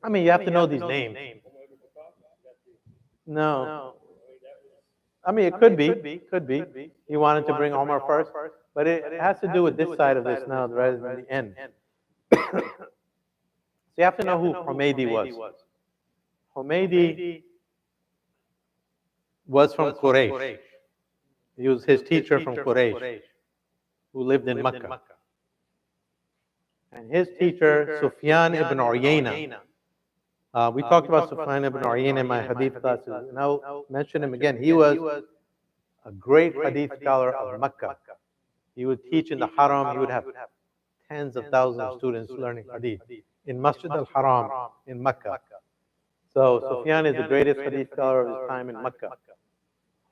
I mean, you have to know these names. No. I mean, it could be. He wanted to bring Omar first, but it has to do with this side of this now rather than the end. So you have to know who Humaydi was. Humaydi was from Quraysh. He was his teacher from Quraysh, who lived in Mecca. And his teacher, Sufyan ibn Uyayna, we talked about Sufyan ibn Uyayna in my Hadith classes, and I'll mention him again. He was a great Hadith scholar of Mecca. He would teach in the Haram. He would have tens of thousands of students learning Hadith in Masjid al-Haram in Mecca. So Sufyan is the greatest Hadith scholar of his time in Mecca.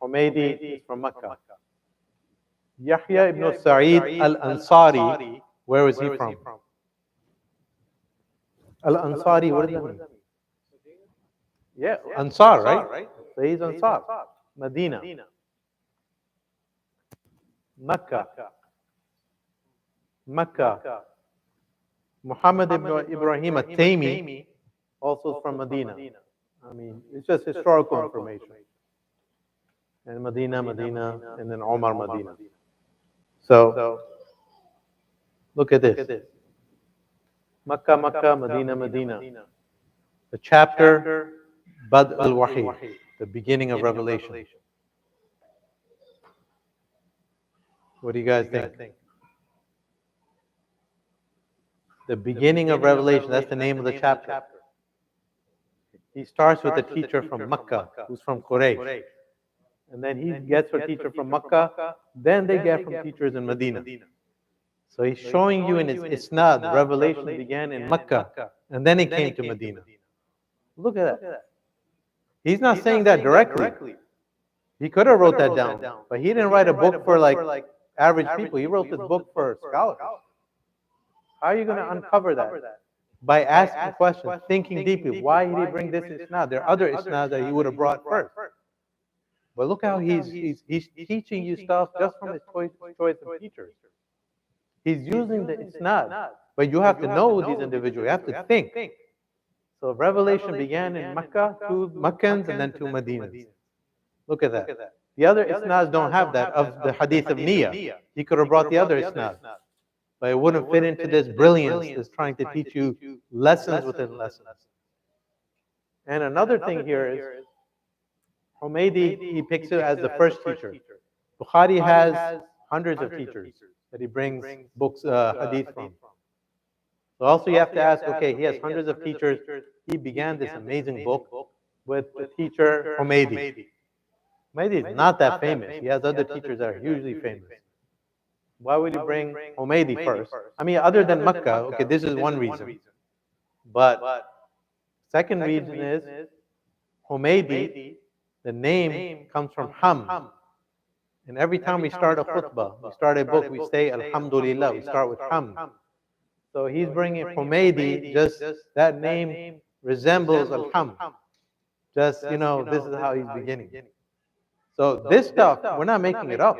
Humaydi is from Mecca. Yahya ibn Sa'id al-Ansari, where was he from? Al-Ansari, what does that mean? Yeah, Ansar, right? So he's Ansar. Medina. Mecca. Muhammad ibn Ibrahim at-Taymi, also from Medina. I mean, it's just historical information. And Medina, and then Omar, Medina. So, look at this. Mecca, Medina. The chapter, Bad al-Wahi, the beginning of Revelation. What do you guys think? The beginning of Revelation, that's the name of the chapter. He starts with a teacher from Mecca, who's from Quraysh. And then he gets a teacher from Mecca, then they get from teachers in Medina. So he's showing you in his isnad, Revelation began in Mecca, and then it came to Medina. Look at that. He's not saying that directly. He could have wrote that down, but he didn't write a book for like average people. He wrote this book for scholars. How are you going to uncover that? By asking questions, thinking deeply. Why did he bring this isnad? There are other isnads that he would have brought first. But look how he's teaching you stuff just from his choice of teachers. He's using the isnad, but you have to know these individuals. You have to think. So Revelation began in Mecca, two Meccans, and then two Medinas. Look at that. The other isnads don't have that of the Hadith of Niyyah. He could have brought the other isnad, but it wouldn't fit into this brilliance that's trying to teach you lessons within lessons. And another thing here is, Humaydi, he picks it as the first teacher. Bukhari has hundreds of teachers that he brings books, hadith from. So also you have to ask, okay, he has hundreds of teachers. He began this amazing book with the teacher Humaydi. Humaydi is not that famous. He has other teachers that are hugely famous. Why would he bring Humaydi first? I mean, other than Mecca, okay, this is one reason. But second reason is Humaydi, the name comes from Ham. And every time we start a khutbah, we start a book, we say Alhamdulillah, we start with Ham. So he's bringing Humaydi, just that name resembles Al-Ham. Just, this is how he's beginning. So this stuff, we're not making it up.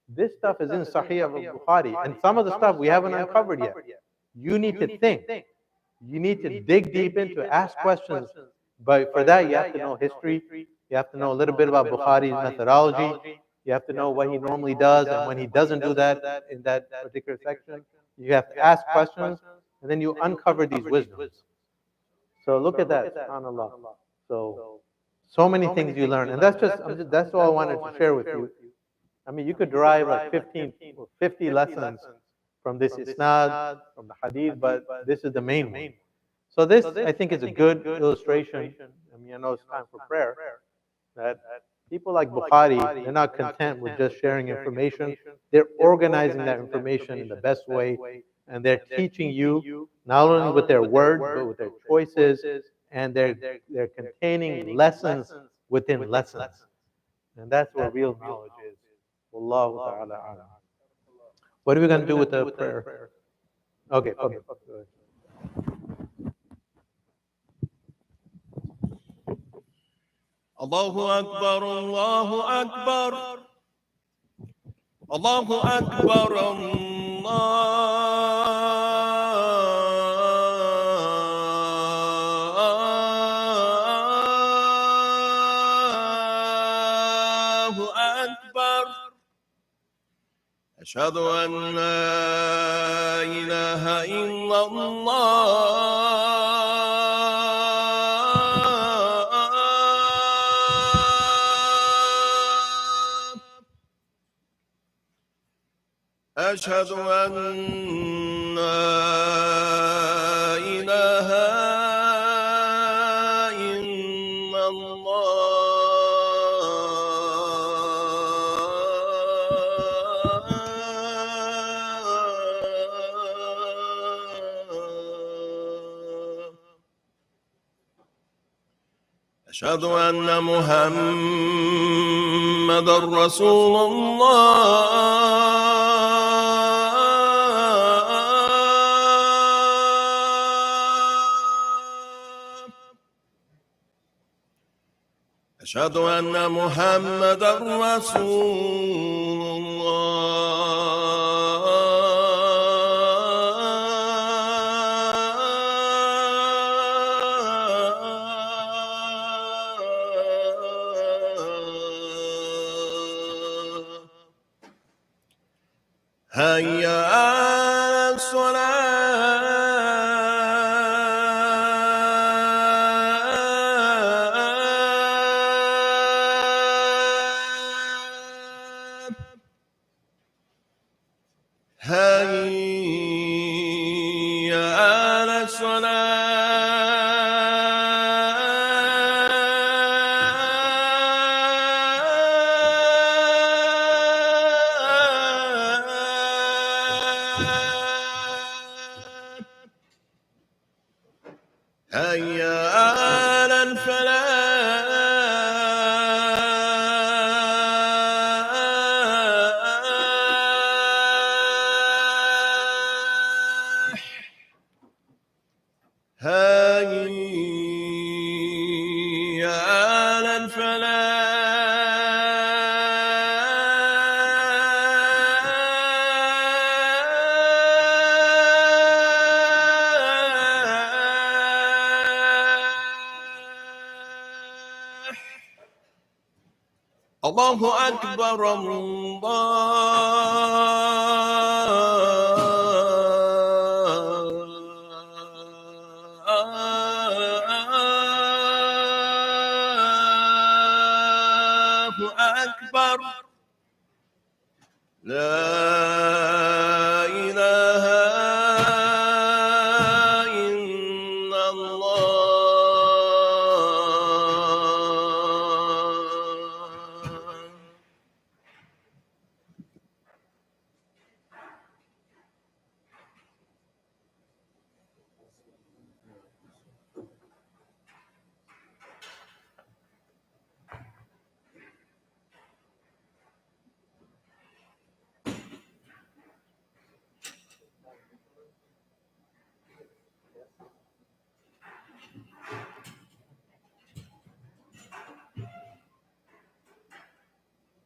This stuff is in Sahih of al-Bukhari. And some of the stuff we haven't uncovered yet. You need to think. You need to dig deep into, ask questions. But for that, you have to know history. You have to know a little bit about Bukhari's methodology. You have to know what he normally does, and when he doesn't do that in that particular section, you have to ask questions, and then you uncover these wisdoms. So look at that, subhanAllah. So many things you learn, and that's all I wanted to share with you. I mean, you could derive like 15 or 50 lessons from this isnad, from the hadith, but this is the main one. So this, I think, is a good illustration. I mean, I know it's time for prayer. That people like Bukhari, they're not content with just sharing information. They're organizing that information in the best way, and they're teaching you not only with their words, but with their choices, and they're containing lessons within lessons. And that's where real knowledge is. Wallahu ta'ala a'lam. What are we going to do with the prayer? Okay. Allahu Akbar, Allahu Akbar, Allahu Akbar, Allahu Akbar. أشهد أن لا إله إلا الله. أشهد أن لا إله إلا الله. أشهد أن محمد رسول الله. أشهد أن محمد رسول الله. هيا على الصلاة. هيا على الصلاة. هيا على الفلاح. هيا على الفلاح. الله أكبر الله أكبر. لا